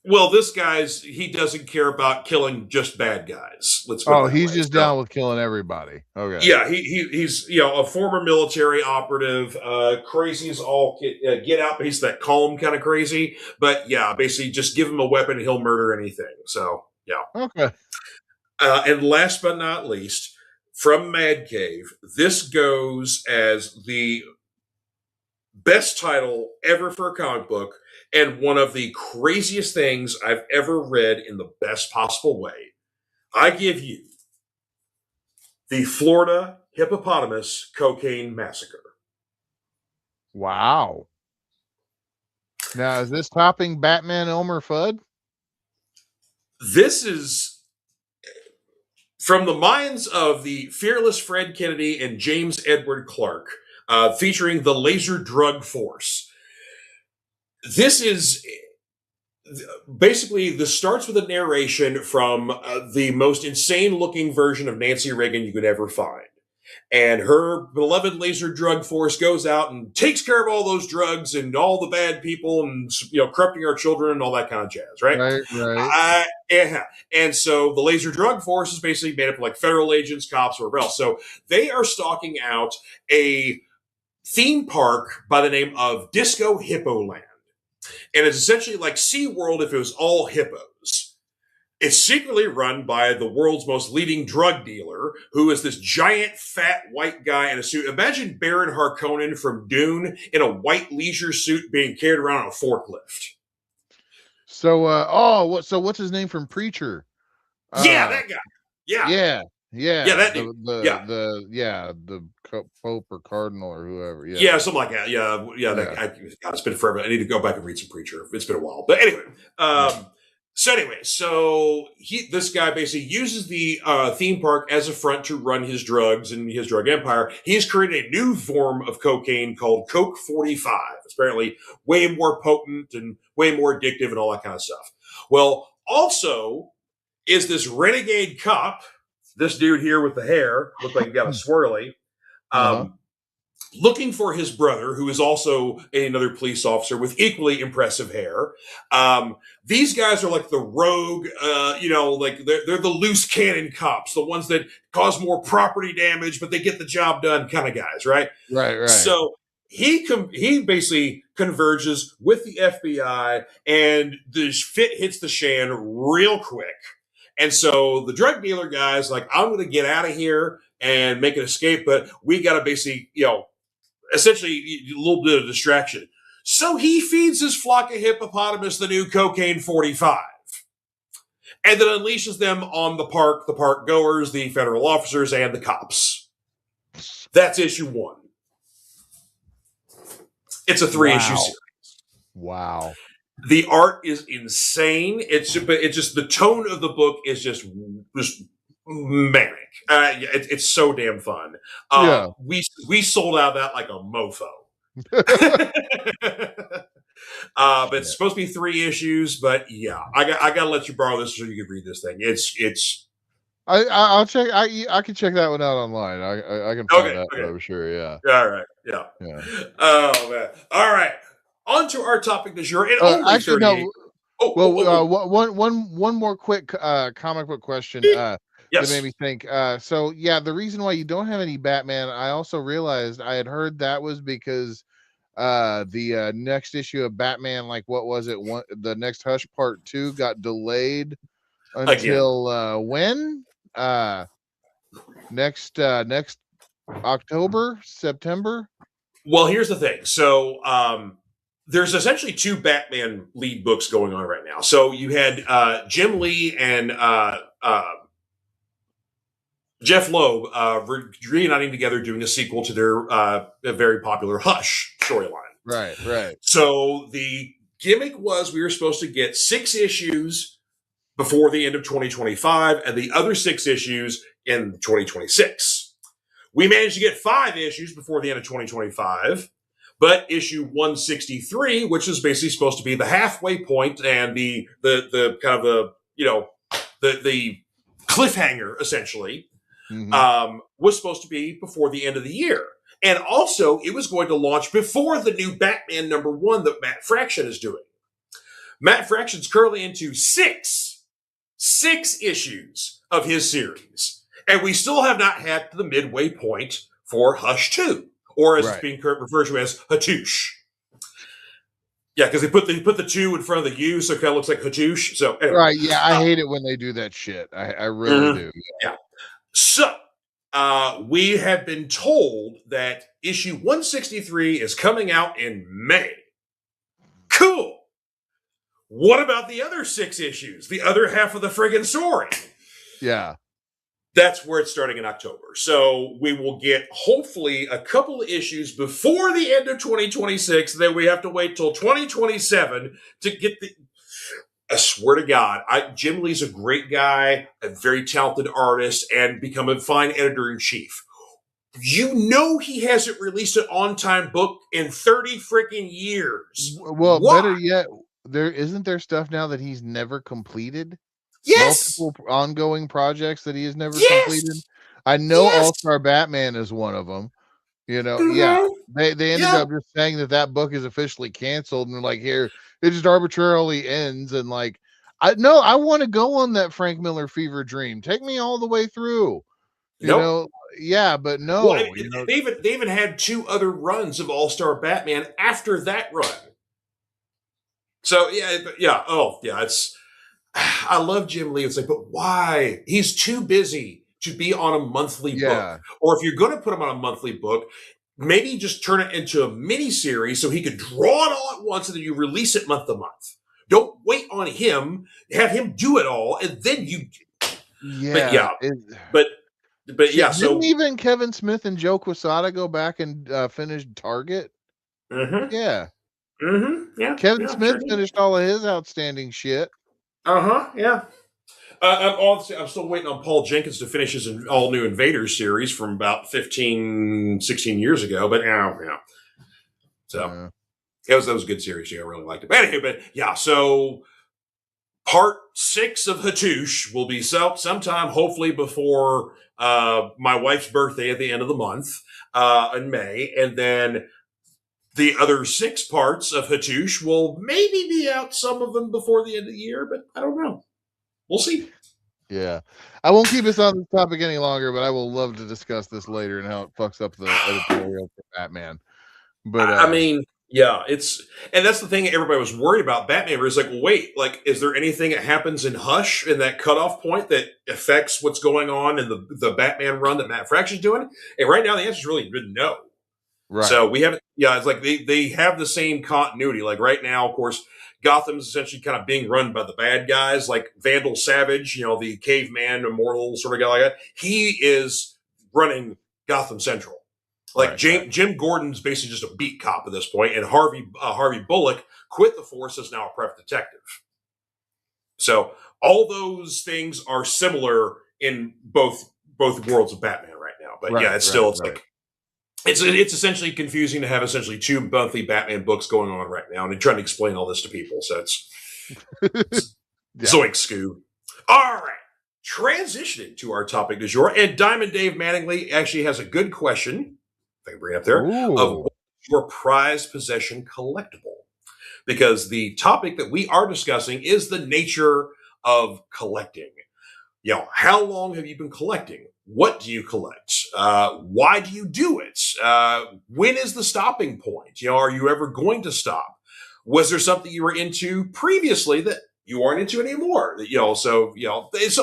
well, this guy's he doesn't care about killing just bad guys. Let's put it Oh, that he's way. just So, down with killing everybody. Okay. yeah, he's a former military operative, crazy as all get out, but he's that calm kind of crazy. But yeah, basically, just give him a weapon and he'll murder anything. So yeah. Okay. And last but not least, from Mad Cave, this goes as the best title ever for a comic book and one of the craziest things I've ever read in the best possible way. I give you the Florida Hippopotamus Cocaine Massacre. Wow. Now, is this topping Batman Elmer Fudd? This is from the minds of the fearless Fred Kennedy and James Edward Clark, featuring the Laser Drug Force. This is basically, this starts with a narration from the most insane looking version of Nancy Reagan you could ever find. And her beloved laser drug force goes out and takes care of all those drugs and all the bad people and corrupting our children and all that kind of jazz, right? Right. Yeah. And so the laser drug force is basically made up of like federal agents, cops, or whatever else. So they are stalking out a theme park by the name of Disco Hippo Land. And it's essentially like SeaWorld if it was all hippos. It's secretly run by the world's most leading drug dealer, who is this giant, fat, white guy in a suit. Imagine Baron Harkonnen from Dune in a white leisure suit being carried around on a forklift. So, so what's his name from Preacher? Yeah, that guy. Yeah, that dude. The Pope or Cardinal or whoever. Yeah, something like that. Yeah. God, it's been forever. I need to go back and read some Preacher. It's been a while, but anyway. This guy basically uses the theme park as a front to run his drugs and his drug empire. He's created a new form of cocaine called Coke 45. It's apparently way more potent and way more addictive and all that kind of stuff. Well, also is this renegade cop, this dude here with the hair, looked like he got a swirly, looking for his brother, who is also another police officer with equally impressive hair. These guys are like the rogue, like they're the loose cannon cops, the ones that cause more property damage, but they get the job done kind of guys, right? Right. So he basically converges with the FBI, and the fit hits the shan real quick. And so the drug dealer guy's like, I'm going to get out of here and make an escape, but we got to basically, essentially a little bit of distraction. So he feeds his flock of hippopotamus the new cocaine 45 and then unleashes them on the park goers, the federal officers, and the cops. That's issue 1. It's a 3-issue series. Wow. The art is insane. It's just the tone of the book is just manic. It's so damn fun. We sold out of that like a mofo. But it's supposed to be 3 issues. But yeah, I got to let you borrow this so you can read this thing. It's. I'll check. I can check that one out online. I can find that. Okay. I'm sure. Yeah. All right. Yeah. Oh man. All right. On to our topic this year. Actually, no. One more quick comic book question that made me think. So yeah, the reason why you don't have any Batman, I also realized I had heard that was because the next issue of Batman, like what was it? The next Hush Part 2 got delayed until when? Next October, September. Well, here's the thing. So there's essentially 2 Batman lead books going on right now. So you had Jim Lee and Jeff Loeb reuniting together doing a sequel to their very popular Hush storyline. Right. So the gimmick was we were supposed to get 6 issues before the end of 2025 and the other 6 issues in 2026. We managed to get 5 issues before the end of 2025. But issue 163, which is basically supposed to be the halfway point and the kind of the cliffhanger essentially, was supposed to be before the end of the year. And also, it was going to launch before the new Batman #1 that Matt Fraction is doing. Matt Fraction's currently into six issues of his series. And we still have not had the midway point for Hush 2, or as it's being referred to as Hatoosh. Yeah, because they put the 2 in front of the U, so it kind of looks like Hatoosh. So anyway. Right, yeah, I hate it when they do that shit. I really do. Yeah. So we have been told that issue 163 is coming out in May. Cool. What about the other 6 issues? The other half of the friggin' story? Yeah. That's where it's starting in October. So we will get hopefully a couple of issues before the end of 2026. Then we have to wait till 2027 to get the. I swear to God, Jim Lee's a great guy, a very talented artist, and become a fine editor-in-chief. You know he hasn't released an on-time book in 30 freaking years. Well, why? Better yet, isn't there stuff now that he's never completed? Yes. Multiple ongoing projects that he has never completed. I know All-Star Batman is one of them. You know, they ended up just saying that book is officially canceled, and they're like, here, it just arbitrarily ends. And like, I want to go on that Frank Miller fever dream. Take me all the way through. You know, but no. Well, they even had 2 other runs of All-Star Batman after that run. So it's. I love Jim Lee. It's like, but why? He's too busy to be on a monthly book. Or if you're going to put him on a monthly book, maybe just turn it into a mini series so he could draw it all at once and then you release it month to month. Don't wait on him. Have him do it all, and then you. Yeah. But yeah. Didn't even Kevin Smith and Joe Quesada go back and finish Target? Mm-hmm. Yeah. Mm-hmm. Yeah. Kevin Smith finished all of his outstanding shit. Yeah. I'm still waiting on Paul Jenkins to finish his all new Invaders series from about 15, 16 years ago. But so that was a good series. I really liked it. But anyway, so part 6 of Hatoosh will be sometime, hopefully before my wife's birthday at the end of the month in May, and then the other 6 parts of Hatoosh will maybe be out, some of them before the end of the year, but I don't know. We'll see. Yeah. I won't keep us on this topic any longer, but I will love to discuss this later and how it fucks up the editorial for Batman. But I mean, yeah, and that's the thing everybody was worried about Batman, where it's like, well, wait, like, is there anything that happens in Hush in that cutoff point that affects what's going on in the Batman run that Matt Fraction's doing? And right now the answer is really no. Right. So we haven't, it's like they have the same continuity. Like right now, of course, Gotham's essentially kind of being run by the bad guys, like Vandal Savage, the caveman, immortal sort of guy like that. He is running Gotham Central. Like Jim Gordon's basically just a beat cop at this point, and Harvey Bullock quit the force as now a private detective. So all those things are similar in both worlds of Batman right now. But it's like. It's essentially confusing to have essentially 2 monthly Batman books going on right now, and they're trying to explain all this to people. So it's zoink, Scoo. All right, transitioning to our topic du jour, and Diamond Dave Mattingly actually has a good question, if I can bring it up there, of what's your prized possession collectible? Because the topic that we are discussing is the nature of collecting. How long have you been collecting? What do you collect? Why do you do it? When is the stopping point? Are you ever going to stop? Was there something you were into previously that you aren't into anymore? So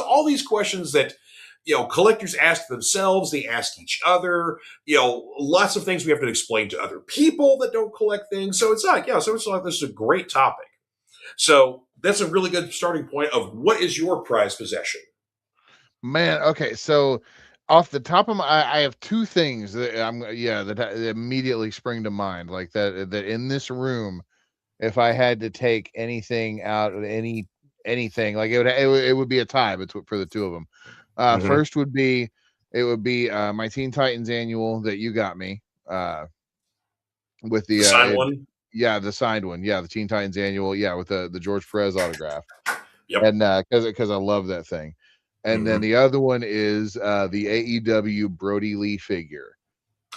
all these questions that collectors ask themselves, they ask each other. Lots of things we have to explain to other people that don't collect things. So it's like, this is a great topic. So that's a really good starting point of what is your prized possession? Man, okay, so off the top of I have 2 things that immediately spring to mind, like that in this room, if I had to take anything out of anything, like it would be a tie for the 2 of them. First would be my Teen Titans annual that you got me. with The the signed one. yeah, the signed one, yeah, the Teen Titans annual, yeah, with the George Perez autograph, Yep. and because I love that thing. And then Mm-hmm. the other one is the AEW Brody Lee figure.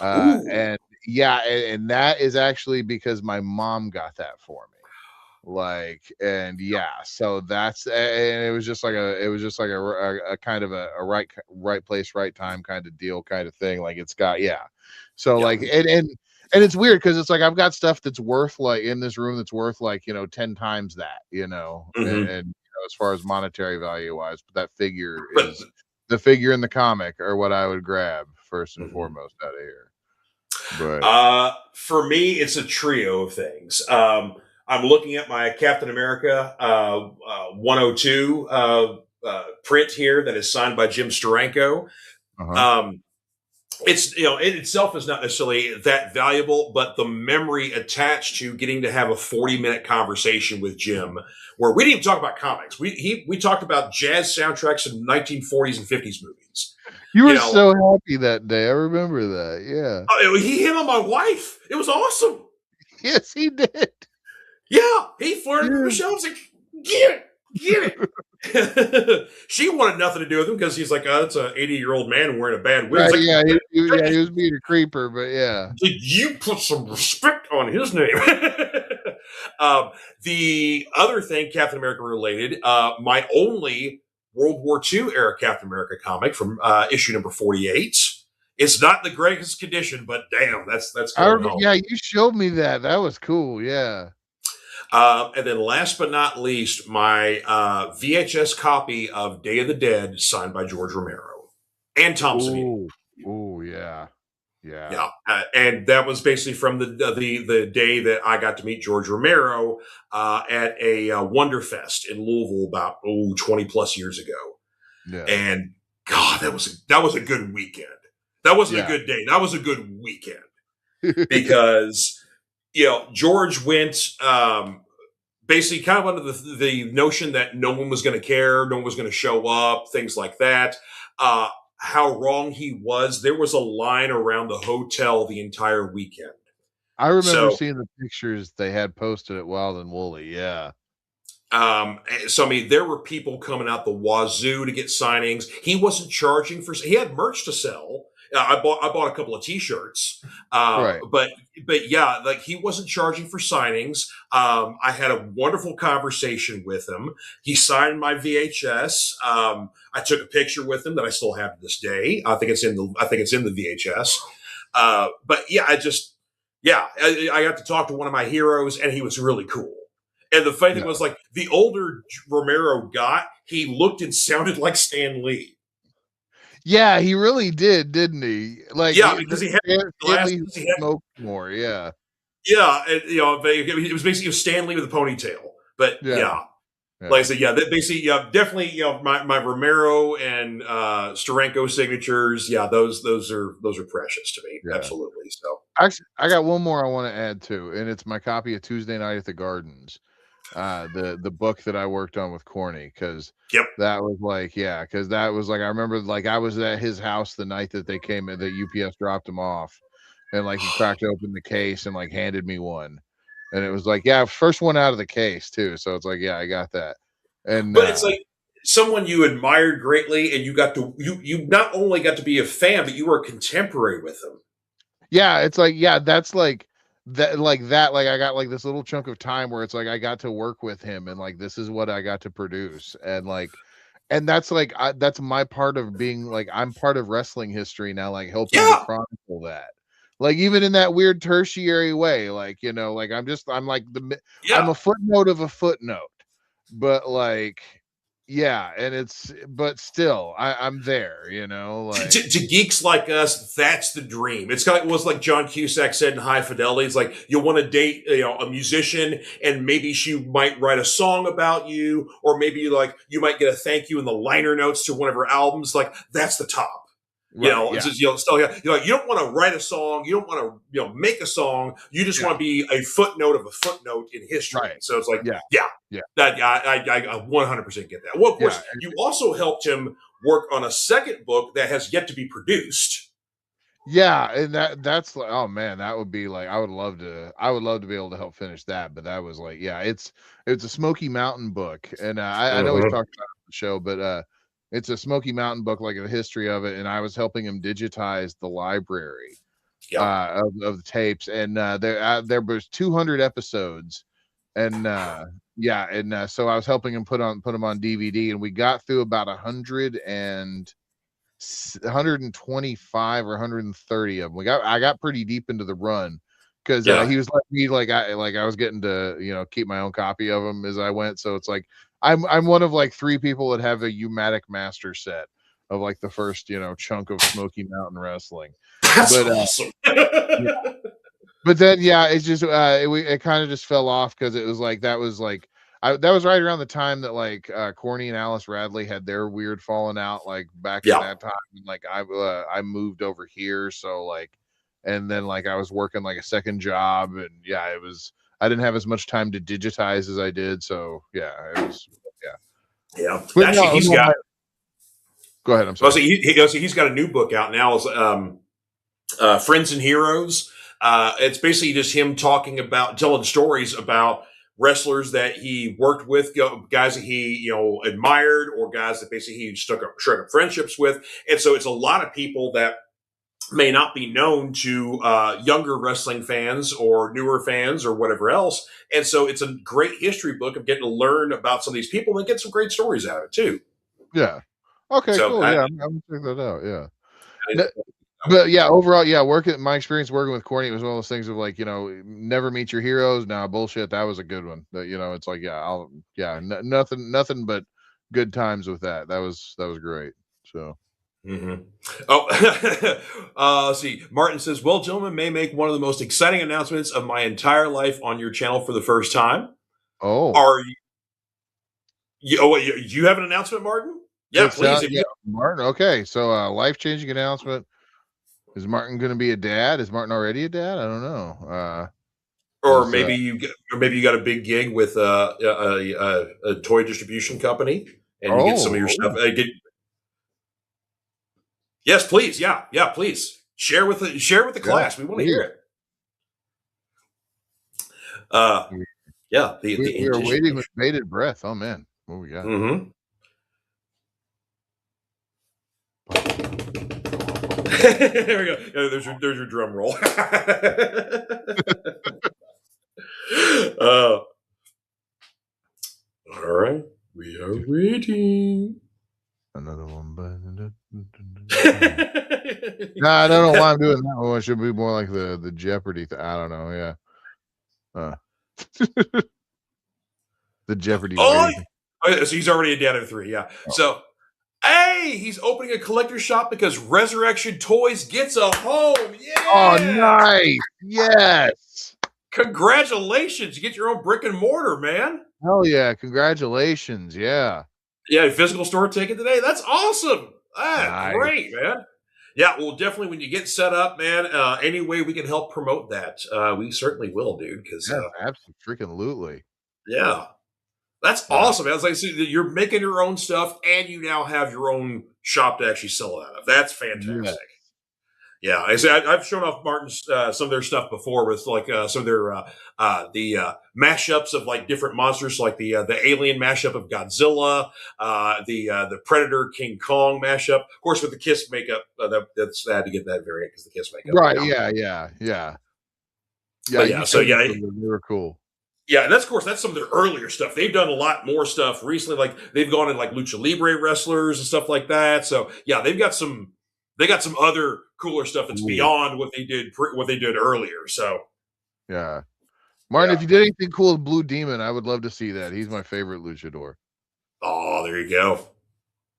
Ooh. And yeah, and that is actually because my mom got that for me. Like, and yeah, so and it was just like a kind of a right place, right time kind of deal kind of thing. Like it's got, yeah. So Yep. like, and it's weird because it's like I've got stuff that's worth like in this room that's worth like 10 times that, Mm-hmm. and as far as monetary value wise, but that figure But is the figure in the comic or what I would grab first and mhm. foremost out of here. But For me, it's a trio of things. I'm looking at my Captain America 102 print here that is signed by Jim Steranko. uh-huh. Um, it's in itself is not necessarily that valuable, but the memory attached to getting to have a 40-minute conversation with Jim, where we didn't even talk about comics. We talked about jazz soundtracks in 1940s and 50s movies. You You were know, so happy that day. I remember that. Yeah. he hit on my wife. It was awesome. Yes, he did. Yeah, he flirted with Yeah. Michelle. I was like, get it. She wanted nothing to do with him because he's like, oh, it's an 80-year-old man wearing a bad wig. It's Right, like, yeah, yeah, he was being a creeper, but yeah. did you put some respect on his name? The other thing, Captain America related, my only World War II era Captain America comic from issue number 48. It's not in the greatest condition, but damn, that's going home. Yeah, you showed me that. That was cool. Yeah. And then last but not least, my VHS copy of Day of the Dead signed by George Romero and Tom Savini. Ooh. Ooh, yeah. Yeah. Yeah, and that was basically from the day that I got to meet George Romero at a Wonderfest in Louisville about 20 plus years ago. Yeah. And God, that was a good weekend. That wasn't a Yeah. good day. That was a good weekend because George went basically kind of under the notion that no one was going to care, no one was going to show up, things like that. How wrong he was. There was a line around the hotel the entire weekend. I remember So, seeing the pictures they had posted at Wild and Woolly. Yeah. so I mean, there were people coming out the wazoo to get signings. He wasn't charging for. He had merch to sell. I bought a couple of T-shirts, Right. but yeah, like he wasn't charging for signings. I had a wonderful conversation with him. He signed my VHS. I took a picture with him that I still have to this day. I think it's in the VHS. But yeah, I got to talk to one of my heroes, and he was really cool. And the funny thing Yeah. was, like, the older Romero got, he looked and sounded like Stan Lee. Yeah, he really did, didn't he? Like Yeah, because he had Stanley glasses. He had, smoked more. Yeah. yeah, and, it was basically Stan Lee with a ponytail. But Yeah. yeah, Yeah. like I said, yeah, that basically, yeah, definitely, my Romero and Steranko signatures, yeah, those are precious to me, Yeah. absolutely. So, Actually, I got one more I want to add too, and it's my copy of Tuesday Night at the Gardens, the book that I worked on with Corny, because yep. that was like, yeah, because that was like I remember like I was at his house the night that they came in, that UPS dropped him off, and like he cracked open the case and like handed me one, and it was like, yeah, first one out of the case too, so it's like, yeah, I got that, and But it's like someone you admired greatly, and you not only got to be a fan, but you were a contemporary with them. yeah, it's like, yeah, that's like that, like I got like this little chunk of time where it's like I got to work with him, and like this is what I got to produce, and like, and that's like that's my part of being like, I'm part of wrestling history now, like helping to Yeah, chronicle that, like even in that weird tertiary way, like like I'm like I'm yeah. a footnote of a footnote, but like, yeah, and it's, but still I'm there, like, To geeks like us, that's the dream. It's kind of was like John Cusack said in High Fidelity. It's like you want to date, a musician, and maybe she might write a song about you, or maybe you might get a thank you in the liner notes to one of her albums. Like that's the top. right, It's yeah, just still, you don't want to write a song, you don't want to make a song. You just yeah, want to be a footnote of a footnote in history. right, So it's like, yeah, yeah, yeah, that I 100% get that. Well, of yeah. course, you also helped him work on a second book that has yet to be produced. Yeah, and that's like, oh man, that would be like, I would love to be able to help finish that, but that was like, yeah, it's a Smoky Mountain book, and I know we've Hmm. talked about it on the show, but it's a Smoky Mountain book, like the history of it, and I was helping him digitize the library Yep. of the tapes, and there was 200 episodes, and yeah, and so I was helping him put them on DVD, and we got through about 125 or 130 of them. I got pretty deep into the run because Yeah. he was letting me like I was getting to keep my own copy of them as I went. So it's like I'm one of like three people that have a U-matic master set of like the first chunk of Smoky Mountain Wrestling. That's But awesome. yeah, but then yeah, it's just it kind of just fell off because it was like that was right around the time that like Corny and Alice Radley had their weird falling out like back in Yeah. that time. And, like I moved over here, so like, and then like I was working like a second job, and yeah, I didn't have as much time to digitize as I did, so yeah, it was yeah. Yeah. But Actually, no, he's no, got. go ahead. I'm Well, sorry. see, he's got a new book out now. Is Friends and Heroes. It's basically just him talking about telling stories about wrestlers that he worked with, guys that he admired, or guys that basically he struck up friendships with. And so it's a lot of people that may not be known to younger wrestling fans or newer fans or whatever else. And so it's a great history book of getting to learn about some of these people and get some great stories out of it too. Yeah. Okay. So Cool. I, Yeah, I'm gonna check that out. Yeah. I, No, but yeah, overall, yeah, my experience working with Corny was one of those things of like, never meet your heroes. Nah, bullshit. That was a good one. That it's like, yeah, nothing but good times with that. That was great. So, Mhm. Oh, let's see. Martin says, "Well, gentlemen, may make one of the most exciting announcements of my entire life on your channel for the first time. oh, Are you? Oh, wait, you have an announcement, Martin? Yeah, it's please. If yeah, you Martin. Okay, so life changing announcement. Is Martin going to be a dad? Is Martin already a dad? I don't know. or Is maybe you got a big gig with a toy distribution company, and you get some of your stuff. oh Yes, please. Yeah, yeah, please share with the yeah, class. We want to hear please. it. Uh, yeah, the We are waiting with anticipation. bated breath. Oh man, what we got? Mm-hmm. Bum, bum, bum, bum, bum. There we go. Yeah, there's your drum roll. uh, all right, we are waiting. Another one, but no, I don't know why I'm doing that one. It should be more like the Jeopardy I don't know, yeah. Uh, the Jeopardy Oh, waiting. oh, yeah, so he's already a dad of three. Yeah. Oh. So, hey, he's opening a collector shop because Resurrection Toys gets a home. Oh, Yeah. nice! Yes! Congratulations. You get your own brick and mortar, man. Hell yeah, congratulations, yeah. Yeah, physical store ticket today. That's awesome. Ah, Nice. great, man. Yeah, well, definitely when you get set up, man, any way we can help promote that, we certainly will, dude. Because, Yes, absolutely. yeah, that's Yeah. awesome. As I said, you're making your own stuff and you now have your own shop to actually sell it out of. That's Yeah. fantastic. Yeah, I say I've shown off Martin's some of their stuff before with like some of their mashups of like different monsters, like the Alien mashup of Godzilla, the Predator King Kong mashup. Of course, with the Kiss makeup, that's sad to get that variant because the Kiss makeup. But Right, yeah, yeah. Yeah, but you yeah, so showed me yeah, some of them, they were cool. yeah, and that's of course that's some of their earlier stuff. They've done a lot more stuff recently. Like they've gone in like lucha libre wrestlers and stuff like that. So yeah, they got some other cooler stuff that's Ooh, beyond what they did earlier. So yeah. Martin, if yeah. you did anything cool with Blue Demon, I would love to see that. He's my favorite luchador. Oh, there you go.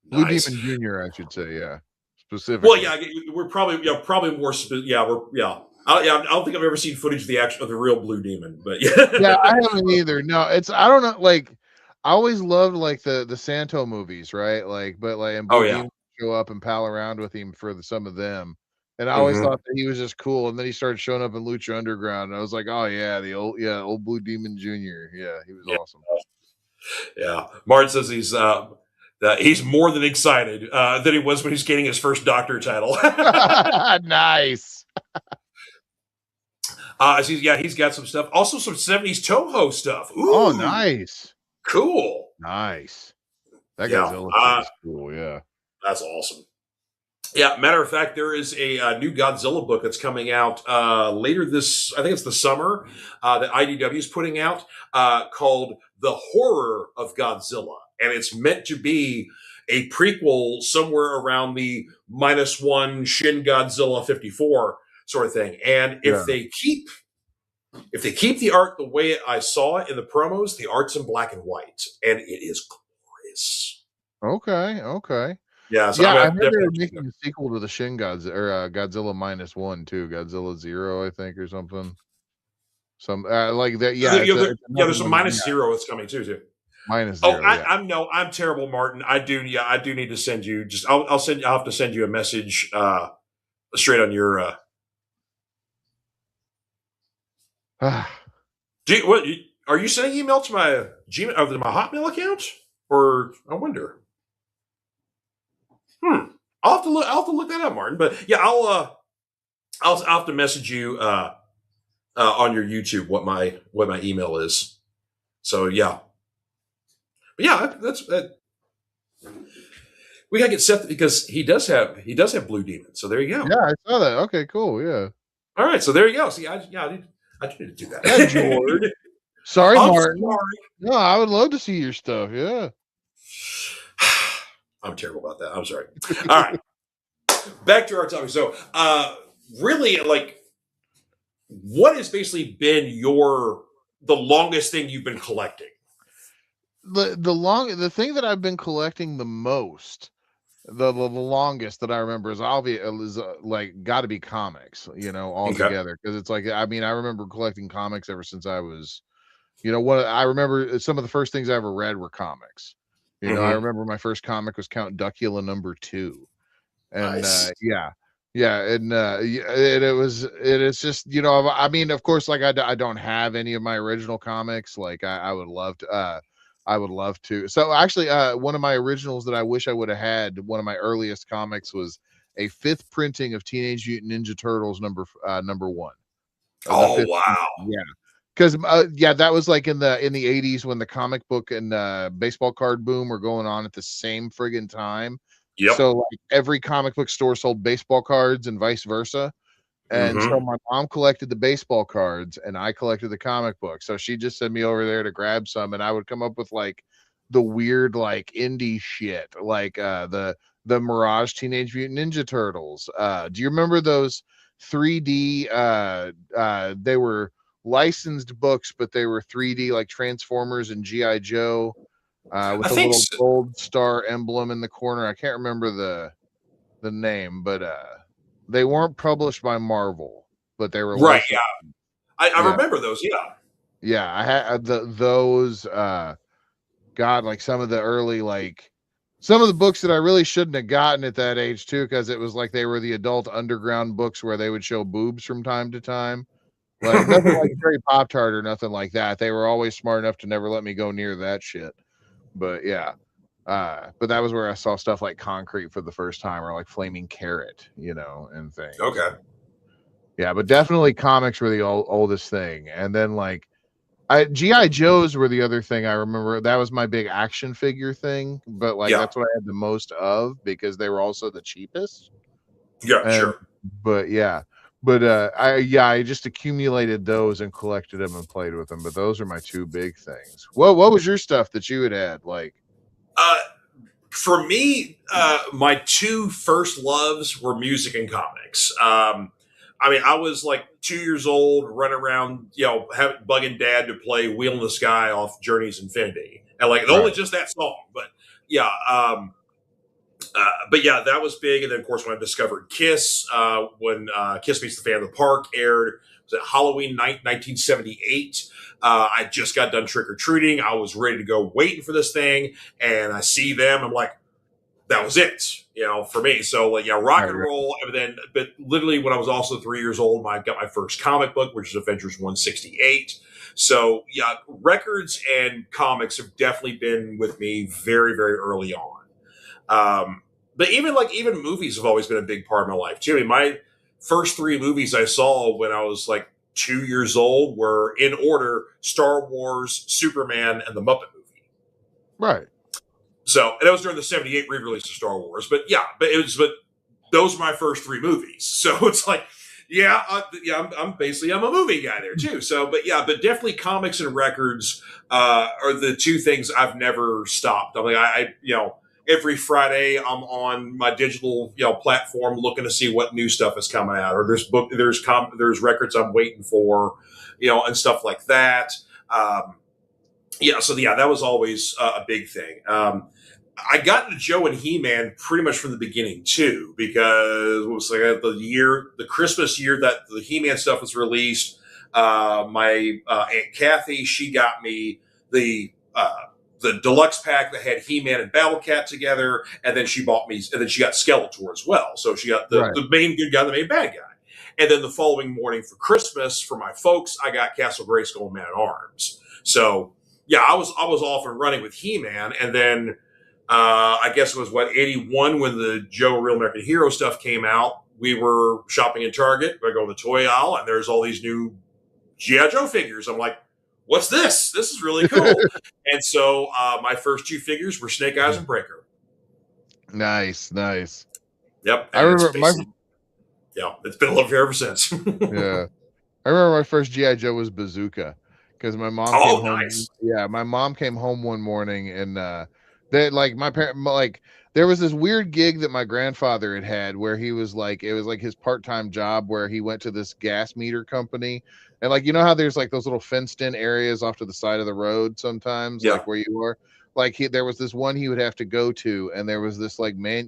Blue Nice. Demon Jr., I should say, yeah. Well, Specifically. yeah, we're probably probably more. Yeah, we're yeah. I don't think I've ever seen footage of the actual of the real Blue Demon, but Yeah, I yeah. haven't either. No, I don't know, like I always loved like the Santo movies, right? Like, but like and Oh Blue yeah. Demon would show up and pal around with him for some of them. And I always Hmm. thought that he was just cool. And then he started showing up in Lucha Underground. And I was like, oh yeah, old Blue Demon Jr. Yeah, he was Yeah. awesome. Yeah. Martin says he's He's more than excited than he was when he's getting his first doctor title. Nice. He's got some stuff. Also, some 70s Toho stuff. Oh, Ooh, nice. cool. Nice. That Yeah, Godzilla shit is cool. Yeah. that's awesome. Yeah, matter of fact, there is a new Godzilla book that's coming out later this, I think it's the summer, that IDW is putting out called The Horror of Godzilla. And it's meant to be a prequel somewhere around the -1 Shin Godzilla 54 sort of thing. And Yeah. if they keep the art the way I saw it in the promos, the art's in black and white, and it is glorious. Okay. Okay. Yeah, so Yeah, I'm I gonna heard they were definitely. making a sequel to the Shin Godzilla or Godzilla -1 too. Godzilla Zero, I think, or something. Some like that. Yeah, it's another There's a one. Yeah, -0 that's coming too. Oh, -0. Yeah. I'm terrible, Martin. I do need to send you. I'll have to send you a message straight on your. Are you sending email to my Gmail to my Hotmail account, or I wonder. I'll have to look that up, Martin. But yeah, I'll have to message you on your YouTube what my email is. So yeah, but yeah, that's we gotta get Seth because he does have Blue Demon. So there you go. Yeah, I saw that. Okay, cool. Yeah. All right, so there you go. See, I do need to do that. Yeah, George. Sorry, I'm Martin. sorry. No, I would love to see your stuff. Yeah. I'm terrible about that. I'm sorry. All right, back to our topic. So, really, like, what has basically been the longest thing you've been collecting? The thing that I've been collecting the most, the longest that I remember is obvious is like got to be comics, all Okay. together, because it's like I mean I remember collecting comics ever since I was, what I remember some of the first things I ever read were comics. I Mm-hmm. remember my first comic was Count Duckula #2. And Nice. yeah, and it is just, I mean, of course, like I don't have any of my original comics. Like I would love to I would love to. So actually, one of my originals that I wish I would have had, one of my earliest comics, was a fifth printing of Teenage Mutant Ninja Turtles number 1. The Oh fifth, wow. yeah. Because yeah, that was like in the 80s when the comic book and baseball card boom were going on at the same friggin' time. Yep. So like every comic book store sold baseball cards and vice versa. And so Mm-hmm. my mom collected the baseball cards and I collected the comic book. So she just sent me over there to grab some, and I would come up with like the weird like indie shit, like the Mirage Teenage Mutant Ninja Turtles. Do you remember those 3D they were licensed books, but they were 3D like Transformers and G.I. Joe with I the think little gold star emblem in the corner. I can't remember the name, but they weren't published by Marvel, but they were right. licensed. Yeah, I Yeah, remember those. Yeah. yeah. I had those. God, like some of the early some of the books that I really shouldn't have gotten at that age too, because it was like they were the adult underground books where they would show boobs from time to time. Like nothing like Cherry Pop Tart or nothing like that. They were always smart enough to never let me go near that shit. But yeah. But that was where I saw stuff like Concrete for the first time, or like Flaming Carrot, and things. Okay. Yeah, but definitely comics were the oldest thing. And then like GI Joes were the other thing I remember. That was my big action figure thing, but like Yeah. that's what I had the most of because they were also the cheapest. Yeah. And Sure. but yeah. But I just accumulated those and collected them and played with them. But those are my two big things. What was your stuff that you had like? Uh, for me, my two first loves were music and comics. I mean, I was like 2 years old, running around, bugging dad to play "Wheel in the Sky" off Journey's Infinity, and like only Right. just that song. But yeah, but yeah, that was big. And then, of course, when I discovered Kiss, when Kiss Meets the Fan of the Park aired, was it Halloween night, 1978? I just got done trick or treating. I was ready to go, waiting for this thing, and I see them. I'm like, that was it, for me. So, like, yeah, rock Right, and right. roll. And then, but literally, when I was also 3 years old, I got my first comic book, which is Avengers 168. So, yeah, records and comics have definitely been with me very, very early on. But even movies have always been a big part of my life too. I mean, my first three movies I saw when I was like 2 years old were in order: Star Wars, Superman, and the Muppet Movie. Right. So, and that was during the '78 re-release of Star Wars. But yeah, but those were my first three movies. So it's like, yeah, I'm basically I'm a movie guy there too. So, but yeah, but definitely comics and records are the two things I've never stopped. I mean, every Friday I'm on my digital platform looking to see what new stuff is coming out, or there's records I'm waiting for, and stuff like that. So yeah, that was always a big thing. I got into Joe and He-Man pretty much from the beginning too, because it was like the Christmas year that the He-Man stuff was released. My Aunt Kathy, she got me the deluxe pack that had He-Man and Battle Cat together, and then she got Skeletor as well. So she got the main good guy, the main bad guy. And then the following morning for Christmas for my folks, I got Castle Grayskull and Man at Arms. So yeah, I was off and running with He-Man, and then I guess it was 81 when the Joe Real American Hero stuff came out. We were shopping in Target. I go in the toy aisle, and there's all these new G.I. Joe figures. I'm like, what's this? This is really cool. And so my first two figures were Snake Eyes and Breaker. Nice. Yep. I remember it's been a love affair ever since. Yeah. I remember my first G.I. Joe was Bazooka, because my mom came home. Nice. Yeah, my mom came home one morning, and my parent, there was this weird gig that my grandfather had where he was like, it was like his part-time job where he went to this gas meter company, and like, you know how there's like those little fenced-in areas off to the side of the road sometimes, like where you are, like there was this one he would have to go to, and there was this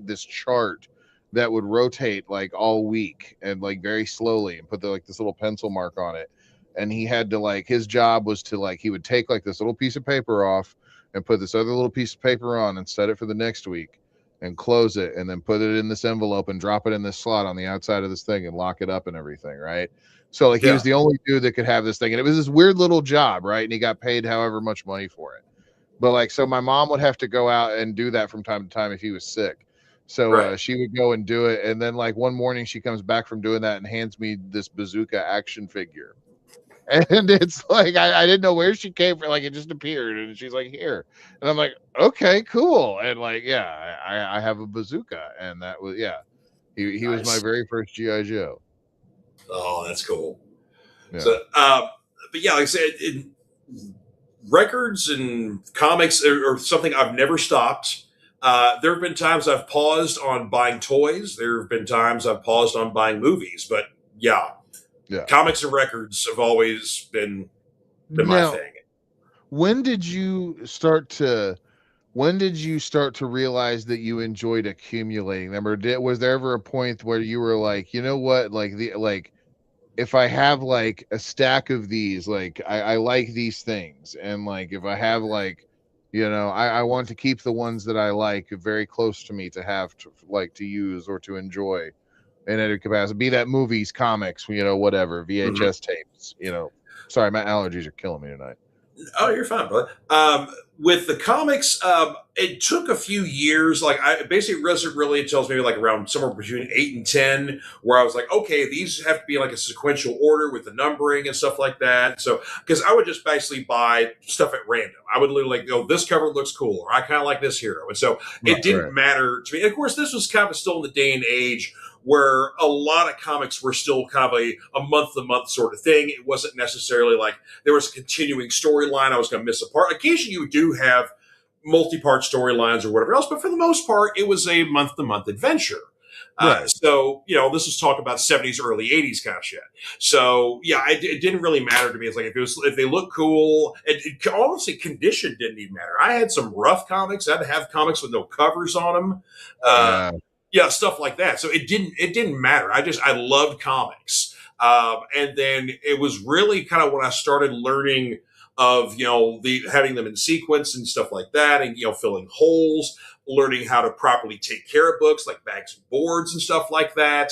this chart that would rotate like all week and like very slowly and put this little pencil mark on it. And he had to his job was to he would take this little piece of paper off and put this other little piece of paper on and set it for the next week and close it and then put it in this envelope and drop it in this slot on the outside of this thing and lock it up and everything. Right. So he was the only dude that could have this thing. And it was this weird little job. Right. And he got paid however much money for it. But so my mom would have to go out and do that from time to time if he was sick. So she would go and do it. And then one morning she comes back from doing that and hands me this Bazooka action figure. And it's like, I didn't know where she came from. It just appeared. And she's like, here. And I'm like, okay, cool. And I have a Bazooka. And that was, he nice. Was my very first G.I. Joe. Oh, that's cool. Yeah. So, but yeah, like I said, records and comics are something I've never stopped. There have been times I've paused on buying toys. There have been times I've paused on buying movies. But yeah. Comics and records have always been my thing. When did you start to realize that you enjoyed accumulating them, or was there ever a point where you were like, you know what, if I have a stack of these, I like these things, and if I have I want to keep the ones that I like very close to me to have to use or to enjoy in any capacity, be that movies, comics, whatever, VHS tapes, Sorry, my allergies are killing me tonight. Oh, you're fine, brother. With the comics, it took a few years. I basically really tells me around somewhere between 8 and 10, where I was like, okay, these have to be a sequential order with the numbering and stuff like that. So, because I would just basically buy stuff at random. I would literally this cover looks cool, or I kind of like this hero, and so it didn't matter to me. And of course, this was kind of still in the day and age where a lot of comics were still kind of a month-to-month sort of thing. It wasn't necessarily there was a continuing storyline I was going to miss a part. Occasionally you do have multi-part storylines or whatever else, but for the most part, it was a month-to-month adventure. So, this was talk about 70s, early 80s kind of shit. So, yeah, it didn't really matter to me. It's if they look cool, honestly, condition didn't even matter. I had some rough comics. I had to have comics with no covers on them. Yeah, stuff like that. So it didn't matter. I loved comics. And then it was really kind of when I started learning of, having them in sequence and stuff like that, and, filling holes, learning how to properly take care of books like bags and boards and stuff like that.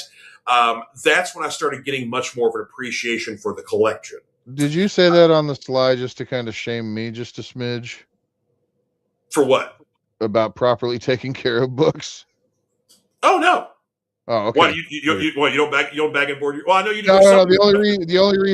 That's when I started getting much more of an appreciation for the collection. Did you say that on the slide just to kind of shame me just a smidge? For what? about properly taking care of books. Oh no. Oh, What okay. what you don't bag and board your, well, I know you do No, with no, some no. of your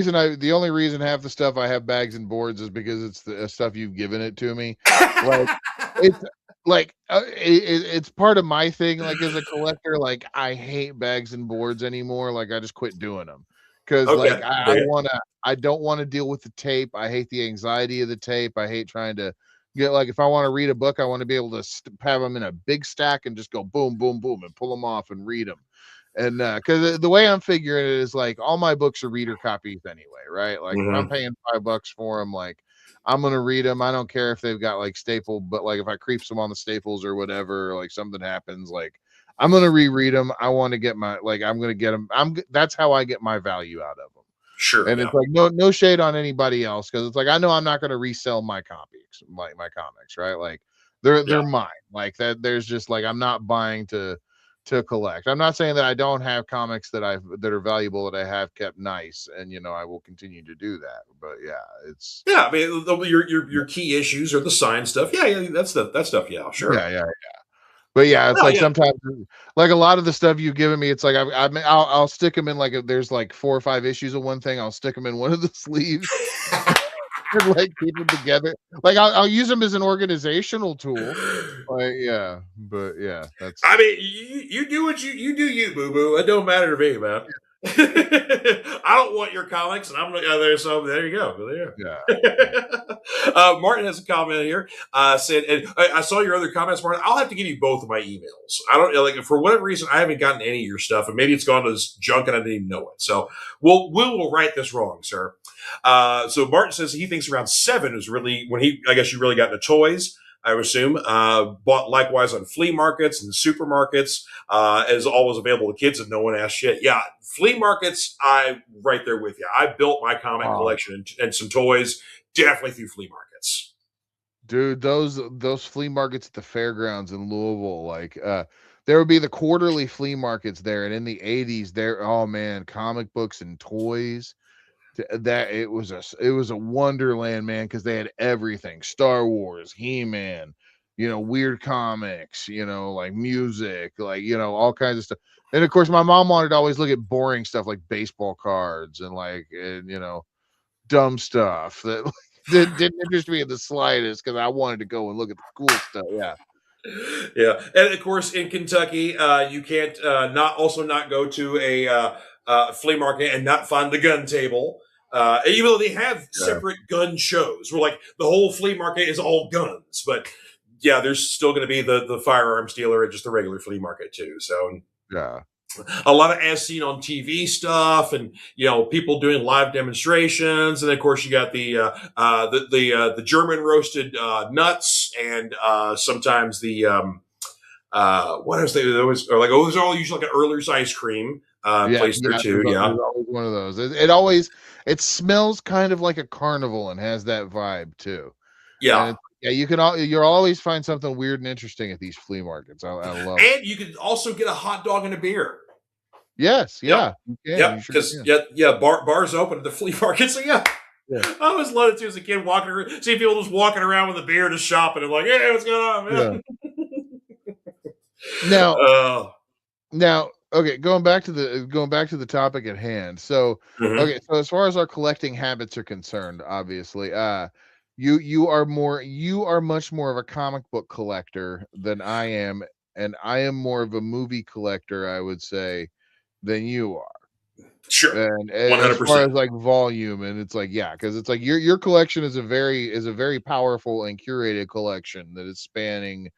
stuff. The only reason half the stuff I have bags and boards is because it's the stuff you've given it to me. Like it's like it's part of my thing. Like as a collector, like I hate bags and boards anymore. Like I just quit doing them because Okay. like Dig it. I don't want to deal with the tape. I hate the anxiety of the tape. I hate trying to get like if I want to read a book, I want to be able to have them in a big stack and just go boom, boom, boom, and pull them off and read them. And because the way I'm figuring it is like all my books are reader copies anyway, right? Like if I'm Hmm. paying $5 for them, like I'm gonna read them. I don't care if they've got like staple, but like if I creeps them on the staples or whatever, or like something happens, like I'm gonna reread them. I want to get my like I'm gonna get them. That's how I get my value out of them. Sure. And Yeah. it's like no shade on anybody else because it's like I know I'm not gonna resell my copies, like my comics, right? Like Yeah. they're mine. Like that there's just like I'm not buying to collect. I'm not saying that I don't have comics that are valuable that I have kept nice and I will continue to do that. But yeah, it's Yeah. I mean, your key issues are the sign stuff. Yeah. Yeah. That stuff. Yeah. Sure. yeah. But yeah, it's Well, like yeah. sometimes like a lot of the stuff you've given me, it's like I'll stick them in like if there's like 4 or 5 issues of one thing, I'll stick them in one of the sleeves and like keep them together. Like I'll use them as an organizational tool. Like yeah, but yeah, I that's mean, you do what you do, you boo boo. It don't matter to me, man. I don't want your comics, and I'm there. So there you go. There you yeah, yeah. go. Martin has a comment here. Said, and I saw your other comments, Martin. I'll have to give you both of my emails. I don't like for whatever reason I haven't gotten any of your stuff, and maybe it's gone to this junk and I didn't even know it. So we'll right this wrong, sir. So Martin says he thinks around 7 is really when I guess you really got into toys. I would assume. Bought likewise on flea markets and supermarkets, as always available to kids and no one asked shit. Yeah, flea markets, I right there with you. I built my comic Oh, collection and some toys definitely through flea markets. dude, those flea markets at the fairgrounds in Louisville, like there would be the quarterly flea markets there, and in the '80s, there, oh man, comic books and toys. That it was a wonderland, man, because they had everything: Star Wars, He-Man, weird comics, like music, like all kinds of stuff. And of course, my mom wanted to always look at boring stuff like baseball cards and like dumb stuff that didn't interest me in the slightest because I wanted to go and look at the cool stuff. Yeah, Yeah, and of course in Kentucky, you can't not go to a flea market and not find the gun table. Even though they have yeah, separate gun shows, where like the whole flea market is all guns, but yeah, there's still going to be the firearms dealer at just the regular flea market too. So yeah. a lot of as seen on TV stuff, and people doing live demonstrations, and of course you got the German roasted nuts, and sometimes the what else they always or like there's all usually like an Earler's ice cream place there Yeah, too. Yeah, there's always one of those. It always it smells kind of like a carnival and has that vibe too. And yeah, it's yeah, you'll always find something weird and interesting at these flea markets. I love and you could also get a hot dog and a beer. Yes, Yeah, yeah, you can, yep, you sure because can. bars open at the flea market. So yeah, Yeah, I always loved it too as a kid walking around, see people just walking around with a beer, just shopping, and like, hey, what's going on, yeah. man? Now Uh, okay, going back to the topic at hand. So, mhm. okay, so as far as our collecting habits are concerned, obviously, you are much more of a comic book collector than I am, and I am more of a movie collector, I would say, than you are. Sure, And one as hundred far percent. as like volume, and it's like, yeah, because it's like your collection is a very powerful and curated collection that is spanning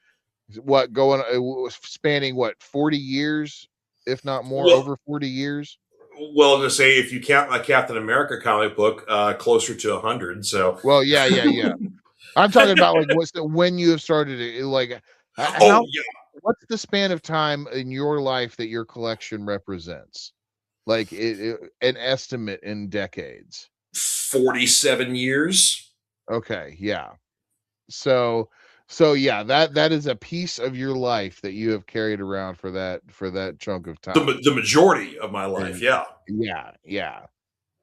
what 40 years, if not more, Well, over 40 years. to say if you count a Captain America comic book, closer to 100. So, Well, yeah. I'm talking about like when you have started it, like oh how yeah, what's the span of time in your life that your collection represents? Like an estimate in decades. 47 years. Okay, yeah. So yeah, that is a piece of your life that you have carried around for that chunk of time. The majority of my life, And yeah. yeah, yeah.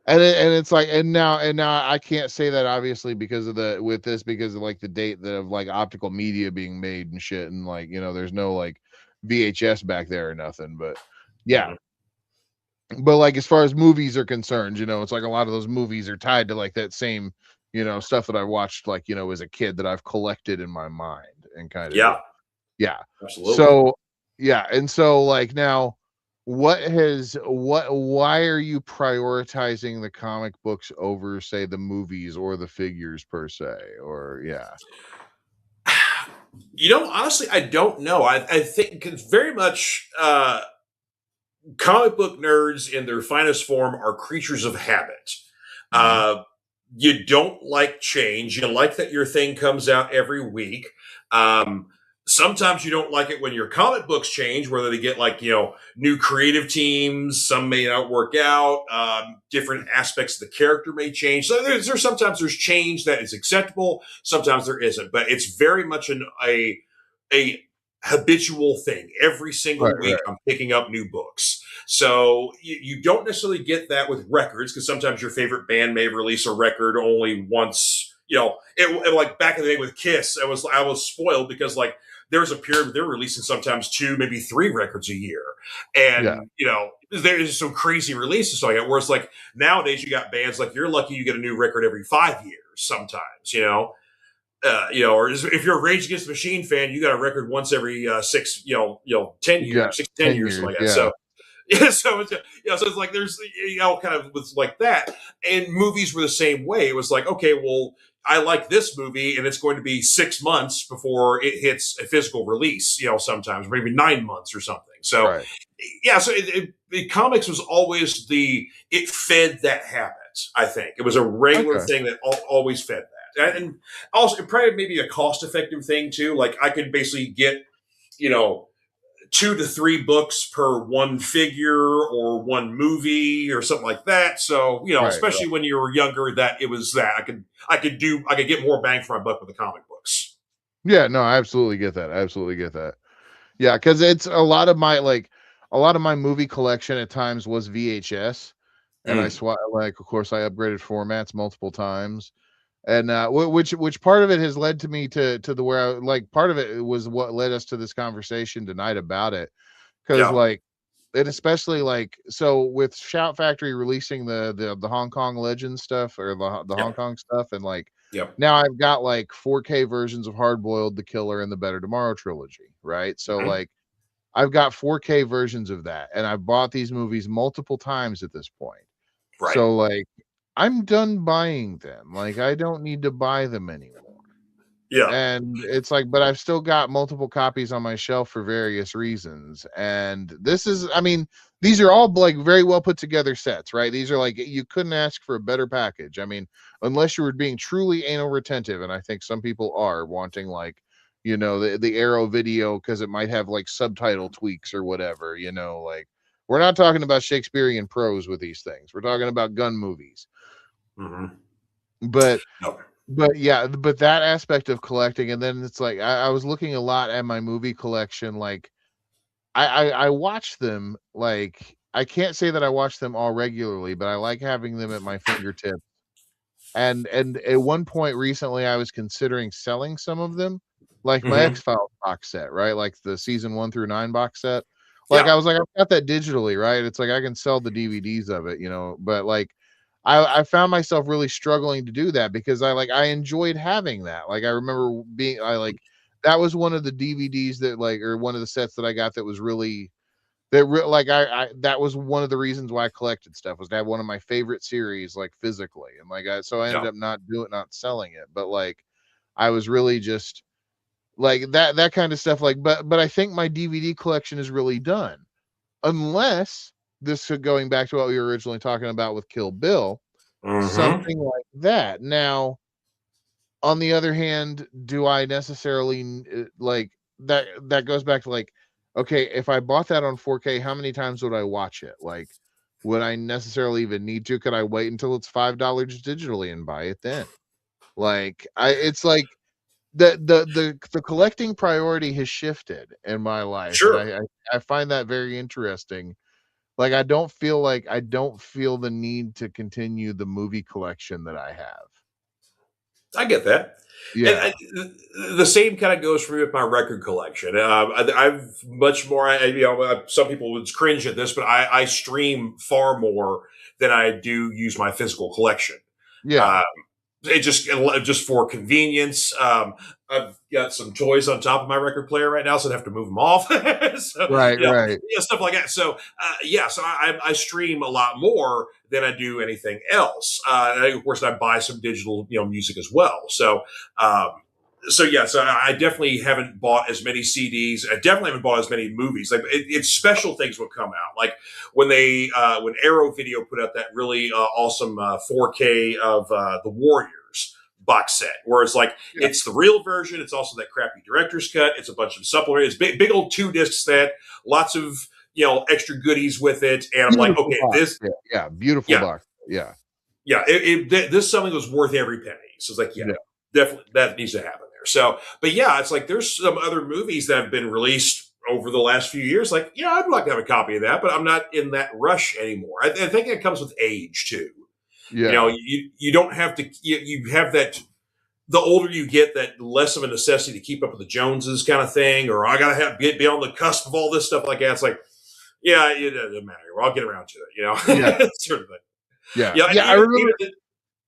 and it's like, and now I can't say that obviously because of because of like the date that of like optical media being made and shit, and like, there's no like VHS back there or nothing, but yeah. Mhm. But like as far as movies are concerned, it's like a lot of those movies are tied to like that same, stuff that I watched like, as a kid that I've collected in my mind and kind of Yeah, deal. Yeah. absolutely. So, yeah, and so, like, now, why are you prioritizing the comic books over, say, the movies or the figures per se? Or yeah. Honestly, I don't know. I think it's very much comic book nerds in their finest form are creatures of habit. Mhm. Uh, you don't like change. You like that your thing comes out every week. Um, Sometimes you don't like it when your comic books change, whether they get like, new creative teams, some may not work out, different aspects of the character may change. So there's sometimes there's change that is acceptable, sometimes there isn't, but it's very much a habitual thing. Every Right, single week, right. I'm picking up new books. So you don't necessarily get that with records because sometimes your favorite band may release a record only once. Like back in the day with Kiss, I was spoiled because like there was a period where they're releasing sometimes two, maybe three records a year, Yeah. and there's some crazy releases like that. Whereas like nowadays, you got bands like you're lucky you get a new record every 5 years. Sometimes, or if you're a Rage Against the Machine fan, you got a record once every 10 Yeah. years, 6 to 10 10 years, something years, like that. yeah. So, yeah, so it's like there's kind of was like that, and movies were the same way. It was like, okay, well, I like this movie, and it's going to be 6 months before it hits a physical release. Sometimes maybe 9 months or something. So, Right. yeah, so the comics was always it fed that habit. I think it was a regular Okay. thing that always fed that, and also probably maybe a cost effective thing too. Like I could basically get you know 2 to 3 books per one figure or one movie or something like that. So Right, right. especially when you were younger, that it was that I could get more bang for my buck with the comic books. Yeah, no, I absolutely get that. I absolutely get that. Yeah, because it's a lot of my movie collection at times was VHS, and Mm, of course, I upgraded formats multiple times. And, which part of it has led to me to the where part of it was what led us to this conversation tonight about it. Because yeah. like, it especially, so with Shout Factory releasing the Hong Kong Legends stuff or the Hong Yep. Kong stuff, and, like, Yep. now I've got, like, 4K versions of Hard Boiled, The Killer, and the Better Tomorrow trilogy, right? So, Hmm. like, I've got 4K versions of that, and I've bought these movies multiple times at this point. Right. So, like, I'm done buying them, like, I don't need to buy them anymore. Yeah. And it's like, but I've still got multiple copies on my shelf for various reasons. And these are all like very well put together sets, right? These are like, you couldn't ask for a better package. I mean, unless you were being truly anal retentive, and I think some people are wanting like, the Arrow video because it might have like subtitle tweaks or whatever, like we're not talking about Shakespearean prose with these things. We're talking about gun movies. Hmm. But No. yeah, but that aspect of collecting, and then it's like I was looking a lot at my movie collection. Like I watch them. Like I can't say that I watch them all regularly, but I like having them at my fingertips. And at one point recently, I was considering selling some of them, like my Hmm. X-Files box set, right? Like the season 1 through 9 box set. Like, Yeah. I was like, "I've got that digitally," right? It's like I can sell the DVDs of it, but, like, I found myself really struggling to do that because I enjoyed having that. Like, I remember being I like that was one of the DVDs that, like or one of the sets that I got that was really like I that was one of the reasons why I collected stuff was to have one of my favorite series like physically, and so I ended Yeah. up not selling it, but like I was really just like that kind of stuff. Like, but I think my DVD collection is really done, unless going back to what we were originally talking about with Kill Bill, Hmm. something like that. Now, on the other hand, do I necessarily like that goes back to like, okay, if I bought that on 4K, how many times would I watch it? Like, would I necessarily even need to? Could I wait until it's $5 digitally and buy it then? Like, it's like the collecting priority has shifted in my life, and Sure. I find that very interesting Like I don't feel the need to continue the movie collection that I have. I get that. And Yeah. the same kind of goes for me with my record collection. I've much more. Some people would cringe at this, but I stream far more than I do use my physical collection. Yeah. Uh, it just for convenience. I've got some toys on top of my record player right now, so I have to move them off. So Right, right. stuff like that. So so I stream a lot more than I do anything else. And of course, I buy some digital music as well. Um, so I definitely haven't bought as many CDs. I definitely haven't bought as many movies. Like it's special things will come out. Like when Arrow Video put out that really awesome 4K of the Warriors box set, where it's like Yeah. it's the real version. It's also that crappy director's cut. It's a bunch of supplements. It's big old 2 disc set. Lots of extra goodies with it. And I'm like, Beautiful okay, box. this Yeah, yeah, beautiful yeah box. Yeah. yeah, this something was worth every penny. So it's like, yeah, Yeah. definitely that needs to happen there. So, but yeah, it's like there's some other movies that have been released over the last few years. Like, I'd like to have a copy of that, but I'm not in that rush anymore. I think it comes with age too. Yeah. You don't have to. You have that. The older you get, that less of a necessity to keep up with the Joneses kind of thing, or I gotta be on the cusp of all this stuff like that. It's like, yeah, it doesn't matter. I'll get around to Yeah. it. Sort of thing. Yeah. Yeah, and Yeah, I remember. even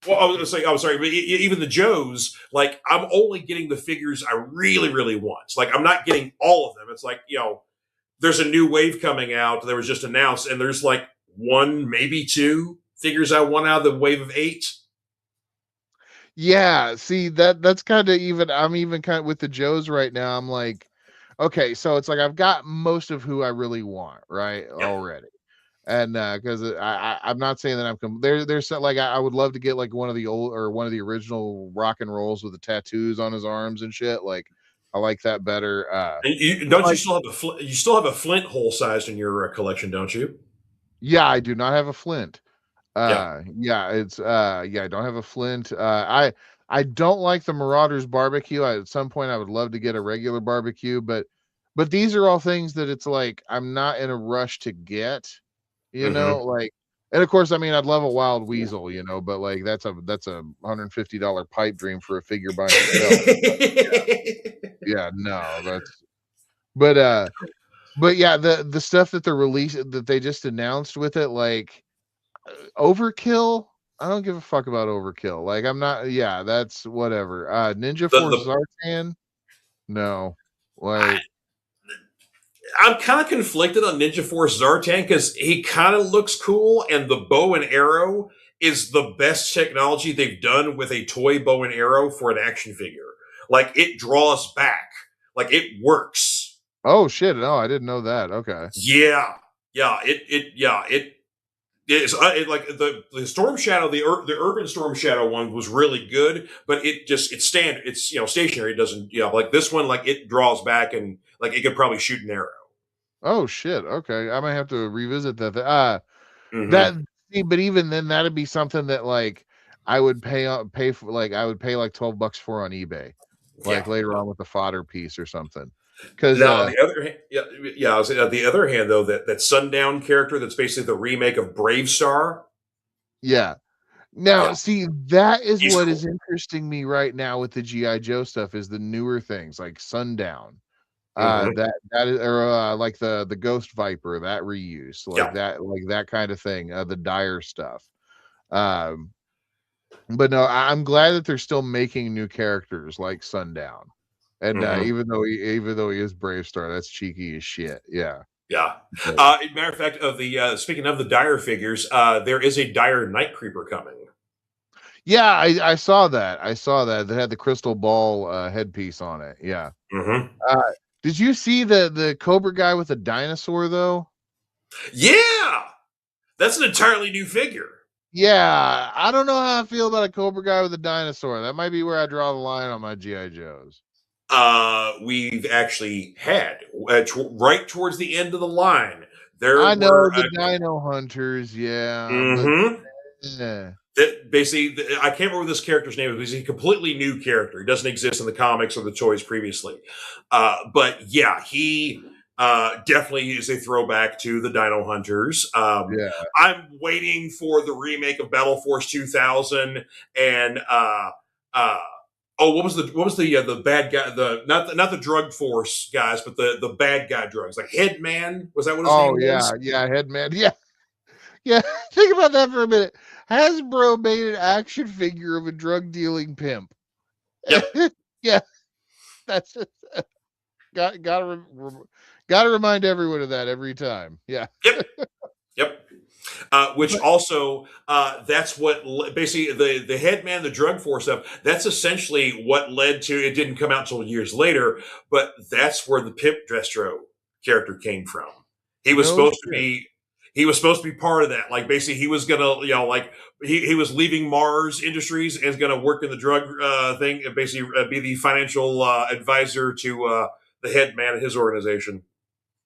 well, I was going to say, I'm sorry, but even the Joes, like I'm only getting the figures I really, really want. Like I'm not getting all of them. It's like there's a new wave coming out that was just announced, and there's like one, maybe two figures I want out of the wave of 8. Yeah, see that's kind of even I'm even kind of with the Joes right now. I'm like, okay, so it's like I've got most of who I really want, right? Yep. Already. And because I'm not saying that there's like I would love to get like one of the old or one of the original rock and rolls with the tattoos on his arms and shit. Like I like that better. And don't you Like still have you still have a flint hole sized in your collection, don't you? yeah, I do not have a flint. Yeah. Yeah, it's yeah, I don't have a flint. I don't like the Marauders barbecue. At some point I would love to get a regular barbecue, but these are all things that it's like I'm not in a rush to get, Mm-hmm. like and of course I mean I'd love a wild weasel, but like that's a $150 pipe dream for a figure by himself. Yeah. Yeah, no, that's but but yeah, the stuff that they're releasing that they just announced with it, like Overkill? I don't give a fuck about Overkill. Like, I'm not yeah, that's whatever. Ninja Force the Zartan? No. Like I'm kind of conflicted on Ninja Force Zartan because he kind of looks cool, and the bow and arrow is the best technology they've done with a toy bow and arrow for an action figure. Like it draws back, like it works. oh, shit, no, I didn't know that. Okay. Yeah, like the Storm Shadow, the Urban Storm Shadow one was really good, but it's standard. It's stationary. It doesn't like this one. Like it draws back and like it could probably shoot an arrow. Oh, shit, okay. I might have to revisit that. Mm-hmm. That see, but even then, that'd be something that, like, I would pay for like, I would pay, like, $12 for on eBay, Yeah. like, later on with the fodder piece or something. Because Now, on the other hand, I was on the other hand though that Sundown character that's basically the remake of Brave Star. yeah. Now, Yeah, see, that is he's what cool. is interesting me right now with the GI Joe stuff is the newer things like Sundown. Mm-hmm. That is or like the Ghost Viper, that reuse, Yeah. like that kind of thing, the dire stuff. Um, but no, I'm glad that they're still making new characters like Sundown. And Mm-hmm. even though he is Brave Star, that's cheeky as shit. Yeah. Yeah. But Matter of fact, of the speaking of the Dire figures, there is a Dire Night Creeper coming. yeah, I saw that. I saw that. They had the crystal ball headpiece on it. Yeah. Mm-hmm. Uh, did you see the Cobra guy with the dinosaur though? Yeah, that's an entirely new figure. Yeah, I don't know how I feel about a Cobra guy with a dinosaur. That might be where I draw the line on my GI Joes. We've actually had right towards the end of the line. There I were know the Dino Hunters, yeah, but mm-hmm. yeah. That basically, I can't remember this character's name. He's a completely new character. He doesn't exist in the comics or the toys previously. But yeah, he definitely is a throwback to the Dino Hunters. Yeah. I'm waiting for the remake of Battle Force 2000 and uh, what was the bad guy, the not the drug force guys, but the bad guy drugs, like Headman, was that what his name Oh was? yeah, Headman. Yeah. Yeah. Think about that for a minute. Hasbro made an action figure of a drug dealing pimp. Yep, Yeah, that's just, gotta remind everyone of that every time. Yeah. yep, yep. Which But also that's what basically the headman, the drug force stuff. That's essentially what led to it. Didn't come out until years later, but that's where the Pimp Destro character came from. He was no supposed to shit. be. He was supposed to be part of that. Like basically, he was gonna, like he was leaving Mars Industries and is gonna work in the drug thing and basically be the financial advisor to the head man of his organization.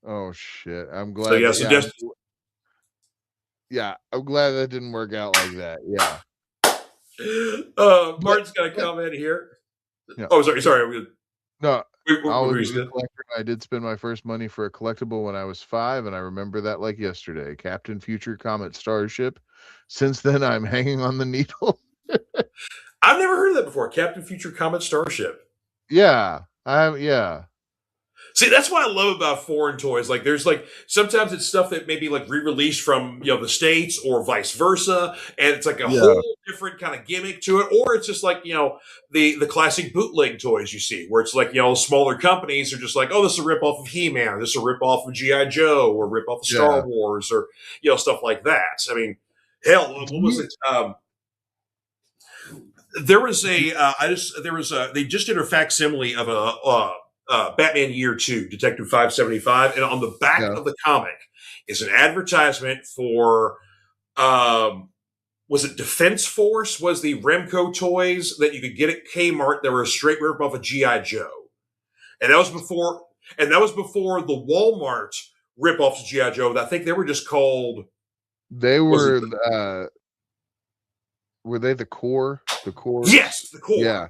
Oh shit. I'm So glad yeah, that so yeah, just I'm glad that didn't work out like that. Yeah. But Martin's got a but comment here. yeah. Oh, sorry. No, I What were was you a good saying? collector. I did spend my first money for a collectible when I was 5, and I remember that like yesterday. Captain Future Comet Starship. Since then, I'm hanging on the needle. I've never heard of that before. Captain Future Comet Starship. Yeah, yeah, See, that's what I love about foreign toys. Like, there's like sometimes it's stuff that may be like re-released from the states or vice versa, and it's like a yeah, whole different kind of gimmick to it. Or it's just like the classic bootleg toys you see, where it's like smaller companies are just like, oh, this is a rip off of He-Man, or this is a rip off of GI Joe, or rip off of Star yeah. Wars, or stuff like that. I mean, hell, Do what was you? it? There was a I just there was a they just did a facsimile of a Batman Year Two, Detective 575, and on the back Yeah, of the comic is an advertisement for was it Defense Force? Was the Remco toys that you could get at Kmart that were a straight rip off of GI Joe, and that was before the Walmart rip offs of GI Joe. I think they were just called they was it uh were they the core? The cores? yes the core. Yeah,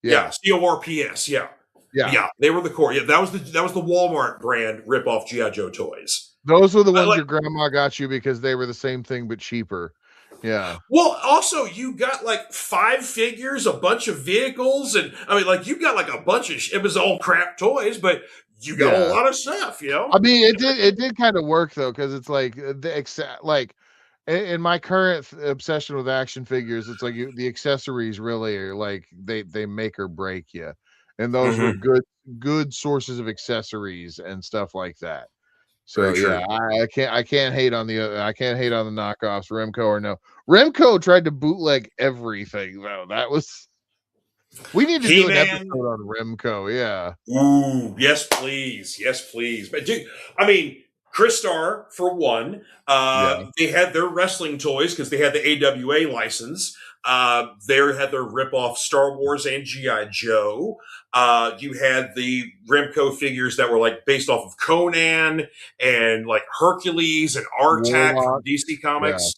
Yeah, yeah, CORPS. Yeah, yeah. yeah, they were the core. Yeah, that was the Walmart brand rip off GI Joe toys. Those were the But ones like, your grandma got you because they were the same thing but cheaper. Yeah, well, also you got like 5 figures, a bunch of vehicles, and I mean, like you got like a bunch of. It was all crap toys, but you got a yeah. lot of stuff. I mean, it did kind of work though, because it's like like in my current obsession with action figures, it's like the accessories really are like they make or break you, and those were Mm-hmm. good sources of accessories and stuff like that. So Very yeah, true. I can't hate on I can't hate on the knockoffs, Remco or no. Remco tried to bootleg everything though. That was we need to He do an episode Man. on Remco. Yeah, Ooh, yes, please. Yes, please. But dude, I mean, Crystar, for one, yeah, they had their wrestling toys because they had the AWA license. They had their rip-off Star Wars and G.I. Joe. You had the Remco figures that were like based off of Conan and like Hercules and Artak from Warlock. DC Yeah, Comics.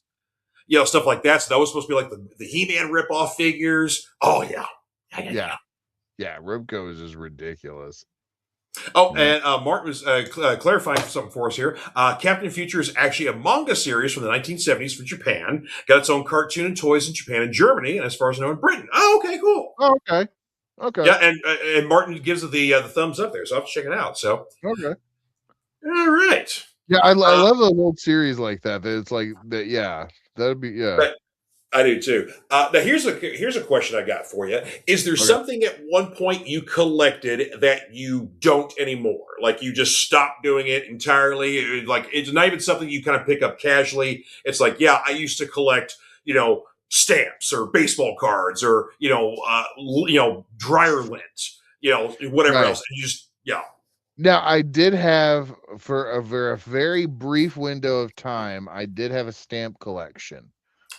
Stuff like that. So that was supposed to be like the He-Man rip-off figures. Oh, yeah. Yeah, yeah, yeah. yeah. Yeah, Remco is just ridiculous. Oh, Yeah. and Martin was clarifying something for us here. Captain Future is actually a manga series from the 1970s from Japan. Got its own cartoon and toys in Japan and Germany, and as far as I know, in Britain. Oh, okay, cool. Oh, okay. Okay. Yeah, and Martin gives it the thumbs up there, so I'll have to check it out. So, Okay. all right. Yeah, I Uh, love those old series like that. That it's like that. Yeah, that'd be yeah. but I do too. Now here's a question I got for you. Is there Okay. something at one point you collected that you don't anymore? Like you just stopped doing it entirely? Like it's not even something you kind of pick up casually. It's like, yeah, I used to collect, stamps or baseball cards or dryer lint, whatever Right. else. And you just yeah. Now I did have for a very brief window of time. I did have a stamp collection.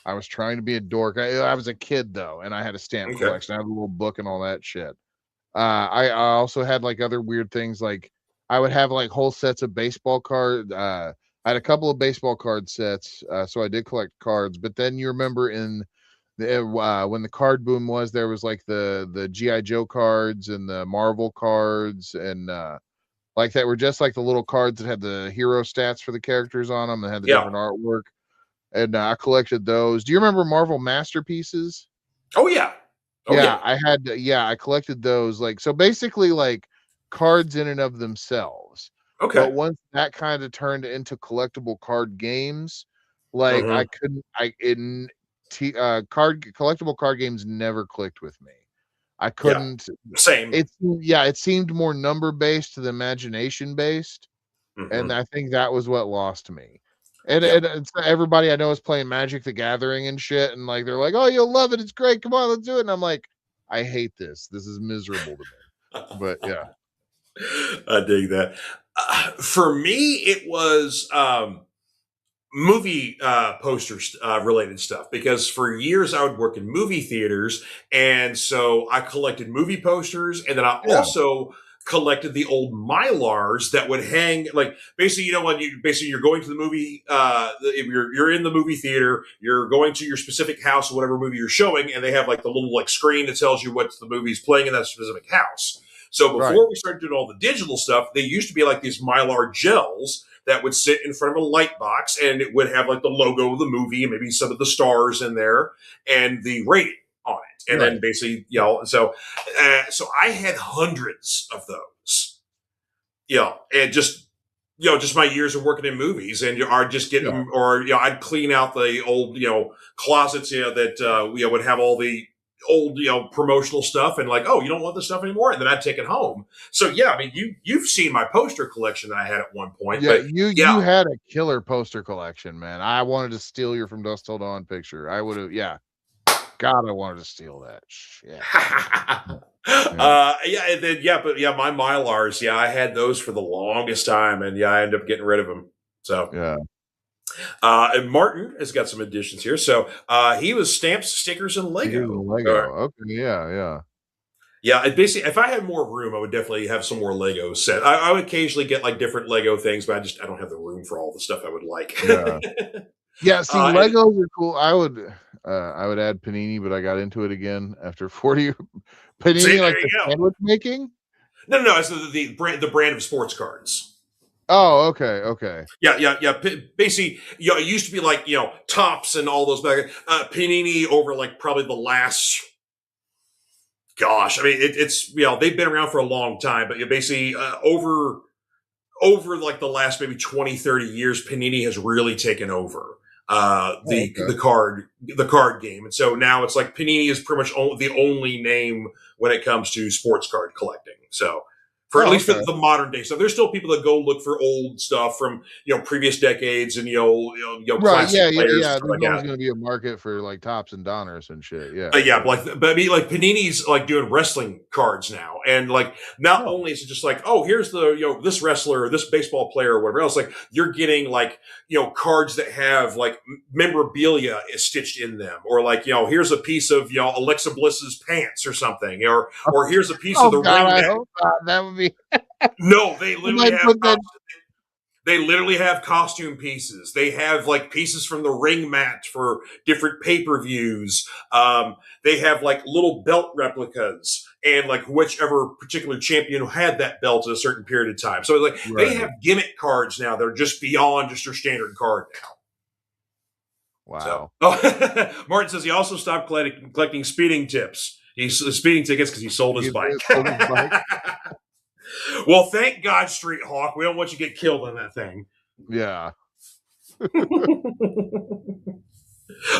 I was trying to be a dork. I was a kid though, and I had a stamp Okay. collection. I had a little book and all that shit. I also had like other weird things. Like I would have like whole sets of baseball cards. I had a couple of baseball card sets, so I did collect cards. But then you remember when the card boom was, there was like the GI Joe cards and the Marvel cards and like that were just like the little cards that had the hero stats for the characters on them and had the Yeah. different artwork. And I collected those. Do you remember Marvel Masterpieces? Oh yeah. Oh Yeah, yeah. I collected those, like so basically, like, cards in and of themselves, but Okay. once that kinda turned into collectible card games, like, I Hmm. couldn't I in t card collectible card games never clicked with me. I Yeah. couldn't Same. it seemed more number-based than imagination-based, and Hmm. I think that was what lost me. And Yeah. it's everybody I know is playing Magic the Gathering and shit, and, like, they're like, "Oh, you'll love it, it's great, come on, let's do it," and I'm like, "I hate this. This is miserable to me." But yeah. I dig that. For me, it was movie posters related stuff because for years I would work in movie theaters, and so I collected movie posters, and then I Yeah, also collected the old Mylars that would hang like basically when you're going to the movie if you're in the movie theater, you're going to your specific house or whatever movie you're showing, and they have like the little like screen that tells you what the movie's playing in that specific house. So right, before we started doing all the digital stuff, they used to be like these Mylar gels that would sit in front of a light box, and it would have like the logo of the movie and maybe some of the stars in there and the rating on it. And right. then basically, so I had hundreds of those, and just my years of working in movies, and I'd just get Yeah. them, or I'd clean out the old closets, that would have all the old promotional stuff, and like, oh, you don't want this stuff anymore, and then I'd take it home. So yeah, I mean, you've seen my poster collection that I had at one point, Yeah, but yeah. you had a killer poster collection, man. I wanted to steal your From Dusk Till Dawn picture. I would've yeah. God, I wanted to steal that. Shit. Yeah, Yeah, and then but yeah, my Mylars, yeah, I had those for the longest time, and yeah, I ended up getting rid of them. So, yeah. and Martin has got some additions here. So, he was stamps, stickers, and Figures Lego. and All right. Lego. Okay, yeah, yeah. Yeah, basically, if I had more room, I would definitely have some more Lego set. I would occasionally get like different Lego things, but I don't have the room for all the stuff I would like. Yeah. Yeah, see, And Legos are cool. I would add panini, but I got into it again after 40 see, panini, like there you the go. sandwich making? No, it's the brand of sports cards. Oh, okay, okay. Yeah. Basically, it used to be like Tops and all those back. Panini over like probably the last. Gosh, I mean, it's they've been around for a long time, but basically over like the last maybe 20, 30 years, Panini has really taken over Oh, the okay. the card game, and so now it's like Panini is pretty much the only name when it comes to sports card collecting. So for at Oh, least for okay. the modern day stuff, there's still people that go look for old stuff from previous decades and Right, classic yeah, yeah, players and yeah, stuff there's like always that. gonna be a market for, like, Tops and Donners and shit, yeah, Yeah, yeah. but I mean, like Panini's like doing wrestling cards now, and like not Oh, only is it just like, oh, here's the this wrestler or this baseball player or whatever else, like you're getting like cards that have like memorabilia is stitched in them, or like here's a piece of Alexa Bliss's pants or something, or here's a piece of oh the god, ring I mat. hope not, that would be No, they you literally might have put that they literally have costume pieces. They have like pieces from the ring mat for different pay-per-views. They have like little belt replicas and like whichever particular champion had that belt at a certain period of time. So like they right. have gimmick cards now. They're just beyond just your standard card now. So, Wow. Martin says he also stopped collecting speeding tips. He's speeding tickets because he sold his He bike. sold his bike? Well, thank God, Street Hawk. We don't want you to get killed on that thing. Yeah.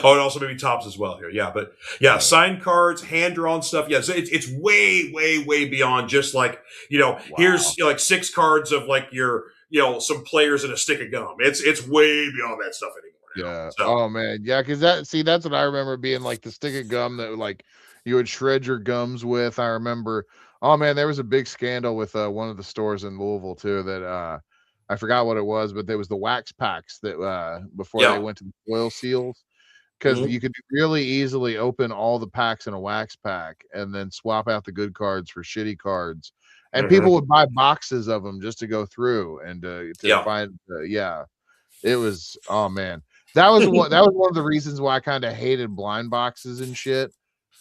Oh, and also maybe Tops as well here. Yeah, but yeah, Yeah. signed cards, hand drawn stuff. Yeah, so it's way, way, way beyond just like Wow. here's like 6 cards of like your some players and a stick of gum. It's way beyond that stuff anymore now. Yeah. So Oh, man. Yeah, because that's what I remember being like the stick of gum that like you would shred your gums with. I remember oh man, there was a big scandal with one of the stores in Louisville too that I forgot what it was, but there was the wax packs that before they yeah, went to the foil seals. Because hmm you could really easily open all the packs in a wax pack and then swap out the good cards for shitty cards. And hmm people would buy boxes of them just to go through and to yeah, find yeah. It was oh man. That was one of the reasons why I kinda hated blind boxes and shit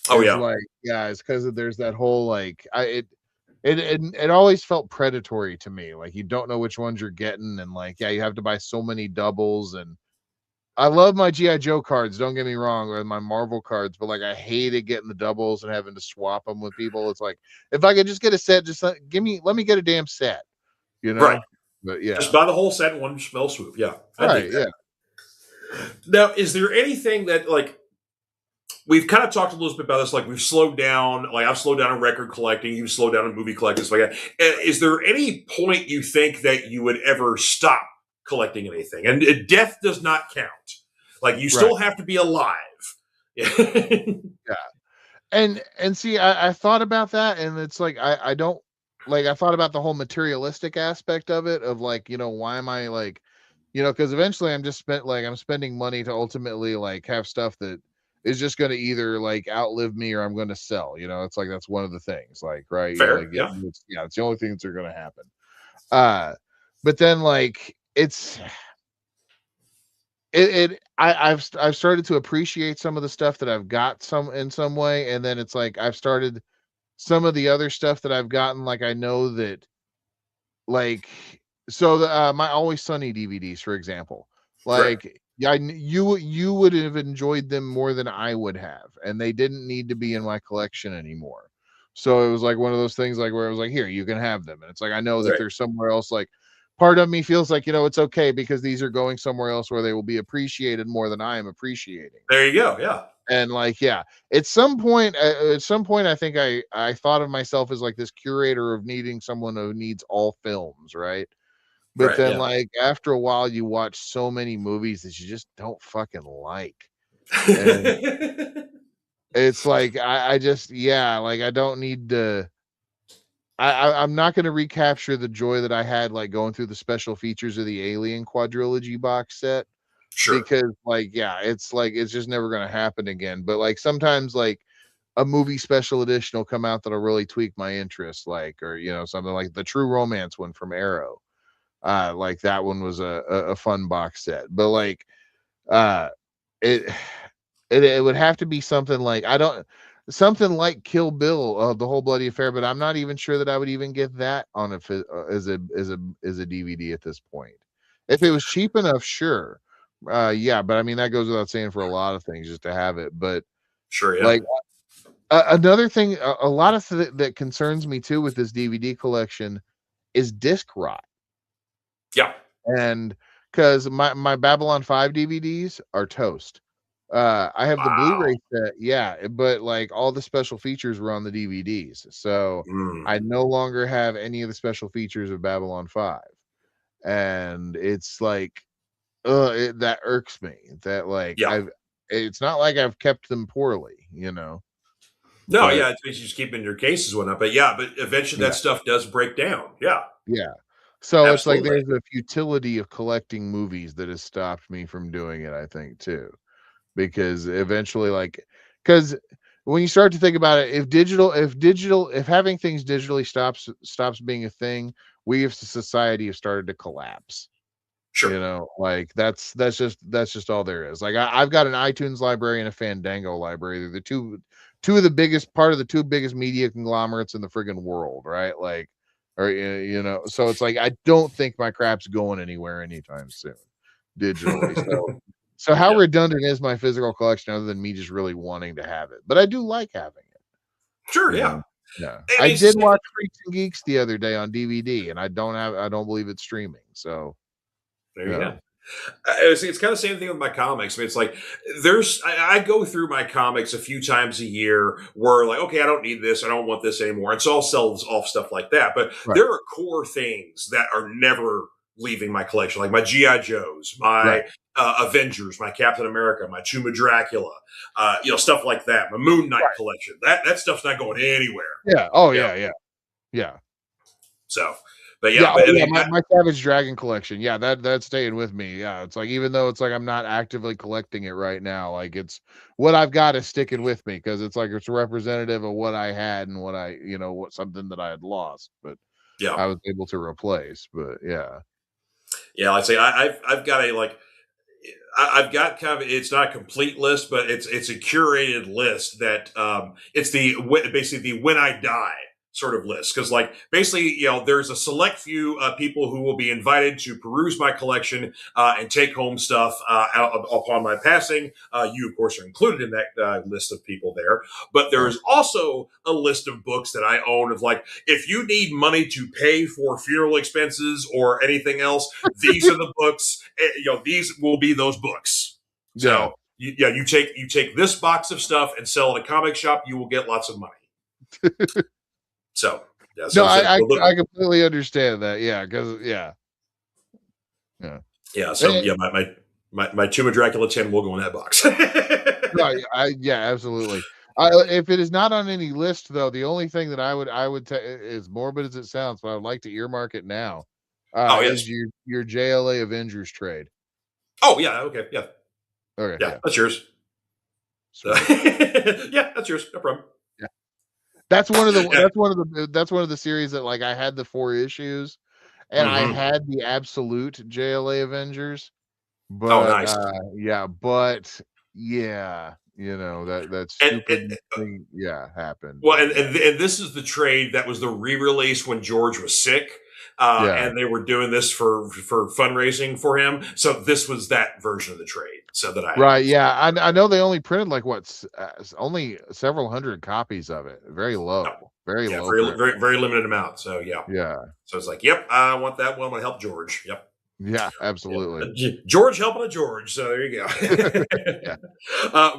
oh is yeah, like, yeah, it's because there's that whole like it always felt predatory to me. Like you don't know which ones you're getting, and like yeah, you have to buy so many doubles. And I love my GI Joe cards. Don't get me wrong, or my Marvel cards, but like I hated getting the doubles and having to swap them with people. It's like if I could just get a set, just let me get a damn set, you Right. know. But yeah, Just buy the whole set in one spell swoop. Yeah, I dig right, that. yeah, Now, is there anything that like we've kind of talked a little bit about this? Like we've slowed down. Like I've slowed down in record collecting. You've slowed down in movie collecting. Stuff like that. Is there any point you think that you would ever stop collecting anything? And death does not count. Like you right. still have to be alive. Yeah. And see, I thought about that, and it's like I don't like I thought about the whole materialistic aspect of it, of like, why am I like, because eventually I'm spending money to ultimately like have stuff that is just going to either like outlive me or I'm going to sell. It's like that's one of the things, like right, Fair. like Yeah. it's the only things that are going to happen. Uh, but then like I've started to appreciate some of the stuff that I've got some in some way, and then it's like I've started some of the other stuff that I've gotten, like I know that like so the my Always Sunny DVDs, for example, Right. like yeah, you would have enjoyed them more than I would have, and they didn't need to be in my collection anymore. So it was like one of those things like where it was like, here, you can have them. And it's like I know that Right. there's somewhere else, like part of me feels like, it's okay because these are going somewhere else where they will be appreciated more than I am appreciating. There you go. Yeah. And like, yeah, at some point, I think I thought of myself as like this curator of needing someone who needs all films, right? But Right. then, Yeah. like, after a while, you watch so many movies that you just don't fucking like, and it's like I just yeah, like I don't need to. I'm not going to recapture the joy that I had like going through the special features of the Alien quadrilogy box set, Sure. because like yeah, it's like it's just never going to happen again. But like sometimes like a movie special edition will come out that'll really tweak my interest, like, or something like the True Romance one from Arrow. Like that one was a fun box set. But like uh it it would have to be something like I don't something like Kill Bill, the whole bloody affair, but I'm not even sure that I would even get that on as a DVD at this point. If it was cheap enough, sure. Yeah, but I mean that goes without saying for a lot of things just to have it. But Sure. Yeah. like another thing, a lot of that concerns me too with this DVD collection is disc rot. Yeah. And because my Babylon 5 DVDs are toast. I have the Wow. Blu-ray set, yeah, but like all the special features were on the DVDs. So Mm. I no longer have any of the special features of Babylon 5. And it's like, that irks me that like Yeah. it's not like I've kept them poorly. No, But yeah, it's basically just keeping your cases and whatnot. But yeah, but eventually yeah, that stuff does break down. Yeah, yeah. So it's like absolutely. there's a futility of collecting movies that has stopped me from doing it, I think, too. Because eventually, like, because when you start to think about it, if having things digitally stops being a thing, we as a society have started to collapse. Sure. Like that's just all there is. Like I've got an iTunes library and a Fandango library. They're the two of the biggest part of the two biggest media conglomerates in the friggin' world, right? Like, or so it's like I don't think my crap's going anywhere anytime soon, digitally. So how Yeah, redundant is my physical collection other than me just really wanting to have it? But I do like having it, sure. you Yeah. know. Yeah. I I mean, it's did the same. watch Freaks and Geeks the other day on DVD, and I don't believe it's streaming. So, There you you go. know. It's kind of the same thing with my comics. I mean, it's like I go through my comics a few times a year where, like, okay, I don't need this, I don't want this anymore. And so I'll sell off stuff like that. But Right. there are core things that are never leaving my collection, like my GI Joes, my Right. Avengers, my Captain America, my Tomb of Dracula, stuff like that. My Moon Knight Right. collection. That stuff's not going anywhere. Yeah. Oh Yeah. yeah, yeah. Yeah. So, but Yeah, yeah, oh but I yeah, mean, my Savage Dragon collection. Yeah, that's staying with me. Yeah, it's like even though it's like I'm not actively collecting it right now, like it's what I've got is sticking with me because it's like it's representative of what I had and what what something that I had lost, but yeah. I was able to replace. But yeah. Yeah, like I say, I've got a like I've got kind of it's not a complete list, but it's a curated list that it's the basically the when I die sort of list, because like basically there's a select few people who will be invited to peruse my collection and take home stuff upon my passing. You of course are included in that list of people there, but there's also a list of books that I own of like, if you need money to pay for funeral expenses or anything else, these are the books. These will be those books. Yeah. So you take this box of stuff and sell it at a comic shop, you will get lots of money. So yeah, No, so I completely understand that. Yeah, because yeah. So yeah, my Tomb of Dracula 10 will go in that box. No, yeah, absolutely. If it is not on any list, though, the only thing that I would as morbid as it sounds, but I would like to earmark it now, Oh yes. is your JLA Avengers trade. Oh yeah. Okay. Yeah. Okay. Yeah. That's yours. Yeah, that's yours. No problem. Yeah. That's one of the Yeah. that's one of the series that like I had the 4 issues, and I had the absolute JLA Avengers, Oh, but nice. yeah, that And, stupid thing, yeah, happened. well, But, and this is the trade that was the re-release when George was sick, yeah. and they were doing this for fundraising for him. So this was that version of the trade. So that I Right, yeah, I know they only printed like only several hundred copies of it. Very no, low, very yeah, low very print. very limited amount. So yeah, Yeah, so it's like, yep, I want that one. I'm gonna help George. Yep. yeah, Yeah. absolutely. George helping a George. So there you go. Yeah.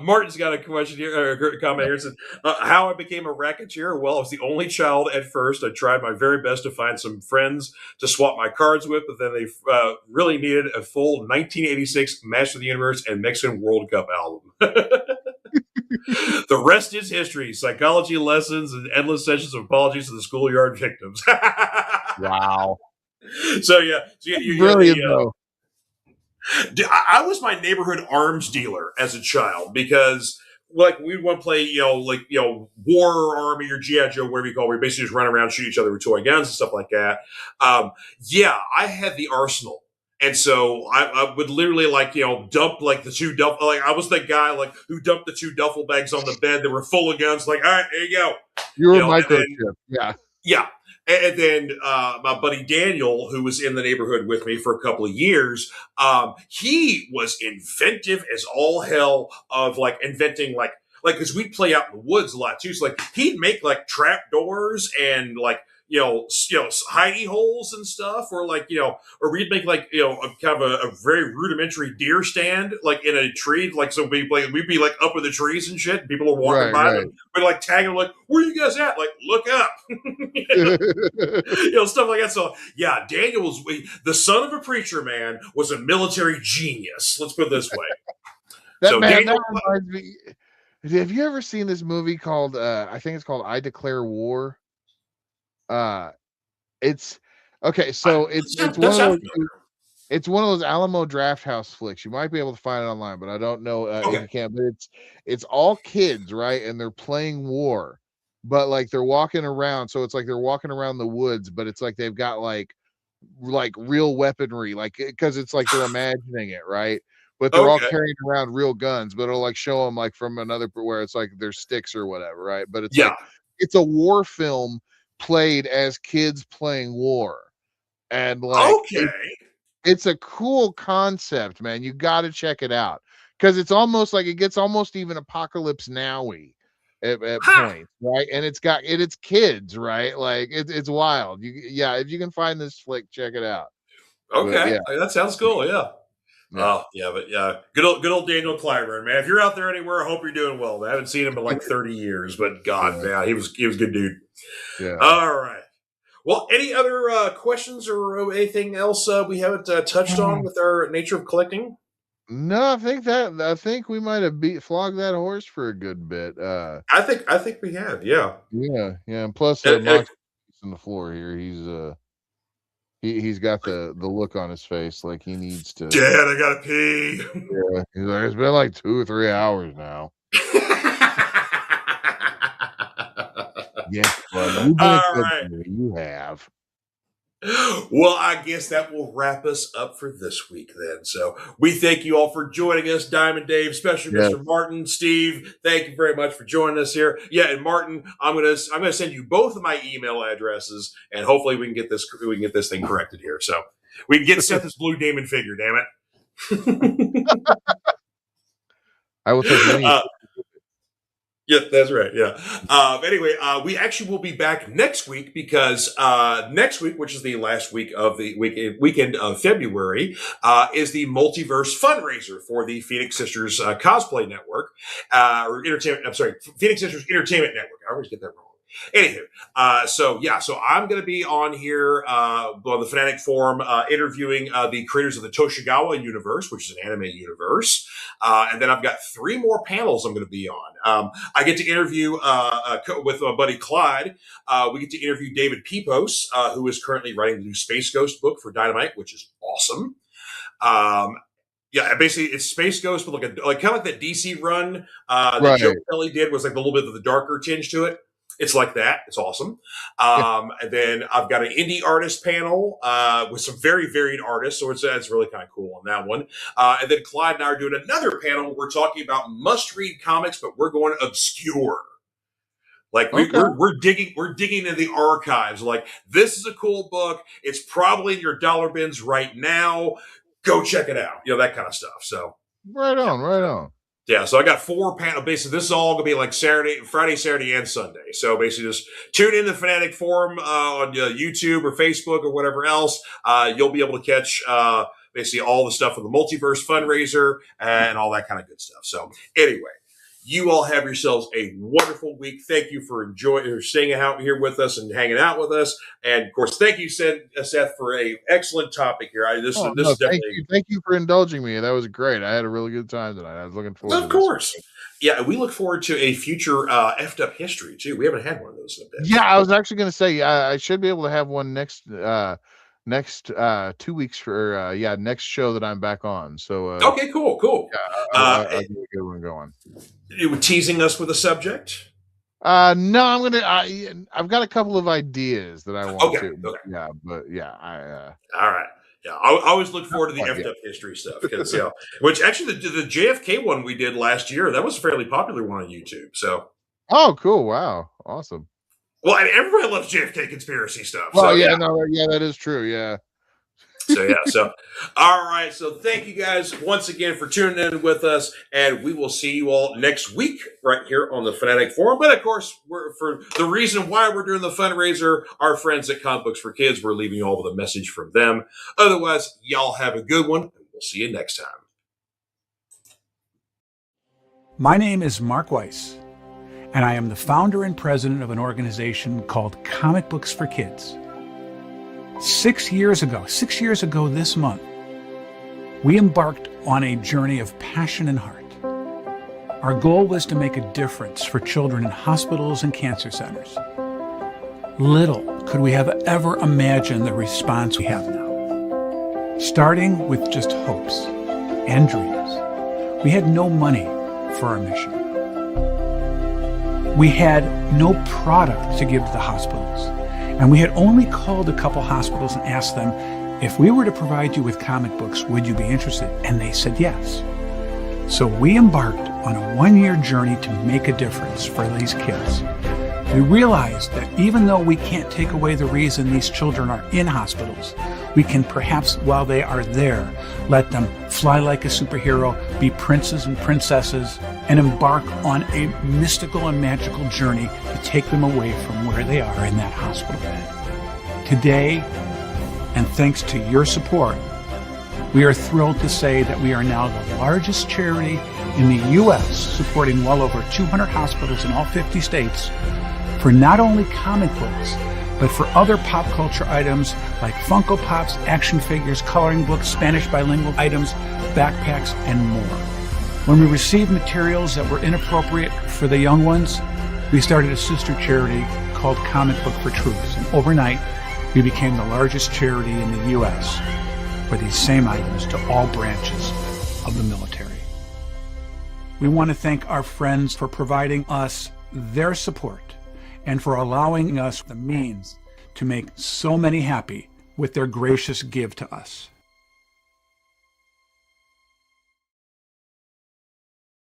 Martin's got a question here, or a comment here. Says, how I became a racketeer? Well, I was the only child at first. I tried my very best to find some friends to swap my cards with, but then they really needed a full 1986 Master of the Universe and Mexican World Cup album. The rest is history. Psychology lessons and endless sessions of apologies to the schoolyard victims. Wow. So yeah, so you Brilliant though. I was my neighborhood arms dealer as a child because like we'd want to play, war army or GI Joe, whatever you call it, where we basically just run around, shoot each other with toy guns and stuff like that. Yeah, I had the arsenal. And so I would literally dump like the two duffel, like I was the guy like who dumped the 2 duffel bags on the bed that were full of guns, like, all right, there you go. You were And then, microchip. Yeah. yeah. And then my buddy Daniel, who was in the neighborhood with me for a couple of years, he was inventive as all hell of like inventing like because we'd play out in the woods a lot too. So like he'd make like trap doors and like hidey holes and stuff, or like or we'd make like a kind of a very rudimentary deer stand like in a tree, like so we'd be like up in the trees and shit. And people are walking by them, we'd like tag them like, where are you guys at? Like, look up. Stuff like that. So yeah, Daniel was the son of a preacher man, was a military genius. Let's put it this way. That reminds me. Have you ever seen this movie called I think it's called I Declare War? It's okay, so it's one of those Alamo Drafthouse flicks. You might be able to find it online, but I don't know if you can. But it's all kids, right? And they're playing war, but like they're walking around. So it's like they're walking around the woods, but it's like they've got like real weaponry, like because it's like they're imagining it, right? But they're all carrying around real guns, but it'll like show them like from another where it's like their sticks or whatever, right? But it's like it's a war film played as kids playing war, and like it's a cool concept, man. You got to check it out because it's almost like it gets almost even Apocalypse Now-y at points, right? And it's kids, right? Like it's wild. If you can find this flick, check it out. Okay, that sounds cool. Yeah. Oh yeah, but yeah, good old Daniel Clyburn, man. If you're out there anywhere, I hope you're doing well. I haven't seen him in like 30 years, but God, man, he was a good dude. Yeah. All right. Well, any other questions or anything else we haven't touched on with our nature of collecting? No, I think we might have flogged that horse for a good bit. I think we have, yeah. Yeah. And plus, Mox on the floor here. He's got the look on his face like he needs to. Dad, I gotta pee. Yeah, he's like, it's been like 2 or 3 hours now. Yes, buddy. All right. You have. Well, I guess that will wrap us up for this week then. So we thank you all for joining us, Diamond Dave, especially Yeah. Mr. Martin, Steve. Thank you very much for joining us here. Yeah, and Martin, I'm gonna send you both of my email addresses, and hopefully we can get this thing corrected here. So we can get Seth this blue demon figure. Damn it. I will take many. Yeah, that's right. Yeah. Anyway, we actually will be back next week because next week, which is the last week of the weekend of February, is the Multiverse fundraiser for the Phoenix Sisters Cosplay Network or Entertainment. I'm sorry, Phoenix Sisters Entertainment Network. I always get that wrong. Anywho, so I'm going to be on here on the Fanatic Forum interviewing the creators of the Toshigawa universe, which is an anime universe. And then I've got 3 more panels I'm going to be on. I get to interview with my buddy Clyde. We get to interview David Pepos, who is currently writing the new Space Ghost book for Dynamite, which is awesome. Yeah, basically it's Space Ghost, but kind of like that DC run that Joe Kelly did was like a little bit of the darker tinge to it. It's like that. It's awesome. And then I've got an indie artist panel with some very varied artists. So it's really kind of cool on that one. And then Clyde and I are doing another panel. We're talking about must-read comics, but we're going obscure. Like we're digging into the archives. Like, this is a cool book. It's probably in your dollar bins right now. Go check it out. That kind of stuff. So right on. Yeah, so I got 4 panels. Basically, this is all going to be like Friday, Saturday, and Sunday. So basically, just tune in to Fanatic Forum on YouTube or Facebook or whatever else. You'll be able to catch basically all the stuff from the Multiverse fundraiser and all that kind of good stuff. So anyway, you all have yourselves a wonderful week. Thank you for staying out here with us and hanging out with us. And of course, thank you, Seth, for an excellent topic here. This is definitely. Thank you for indulging me. That was great. I had a really good time tonight. I was looking forward. Of course. Yeah, we look forward to a future effed up history too. We haven't had one of those in a bit. Yeah, I was actually going to say I should be able to have one next 2 weeks for next show that I'm back on. So okay, cool. Yeah, I'll get a good one going. You were teasing us with a subject? No, I've got a couple of ideas that I want to. Okay. Yeah, but all right. Yeah, I always look forward to the effed up history stuff because which actually the JFK one we did last year, that was a fairly popular one on YouTube. So oh, cool! Wow, awesome. Well, everybody loves JFK conspiracy stuff. Well, that is true. Yeah. So all right. So thank you guys once again for tuning in with us, and we will see you all next week right here on the Fanatic Forum. But of course, for the reason why we're doing the fundraiser, our friends at Comic Books for Kids, we're leaving you all with a message from them. Otherwise, y'all have a good one, and we'll see you next time. My name is Mark Weiss, and I am the founder and president of an organization called Comic Books for Kids. 6 years ago this month, we embarked on a journey of passion and heart. Our goal was to make a difference for children in hospitals and cancer centers. Little could we have ever imagined the response we have now. Starting with just hopes and dreams, we had no money for our mission. We had no product to give to the hospitals. And we had only called a couple hospitals and asked them, if we were to provide you with comic books, would you be interested? And they said yes. So we embarked on a 1-year journey to make a difference for these kids. We realized that even though we can't take away the reason these children are in hospitals, we can perhaps, while they are there, let them fly like a superhero, be princes and princesses, and embark on a mystical and magical journey to take them away from where they are in that hospital bed. Today, and thanks to your support, we are thrilled to say that we are now the largest charity in the U.S., supporting well over 200 hospitals in all 50 states for not only comic books, but for other pop culture items like Funko Pops, action figures, coloring books, Spanish bilingual items, backpacks, and more. When we received materials that were inappropriate for the young ones, we started a sister charity called Comic Book for Truth. And overnight, we became the largest charity in the U.S. for these same items to all branches of the military. We want to thank our friends for providing us their support and for allowing us the means to make so many happy with their gracious give to us.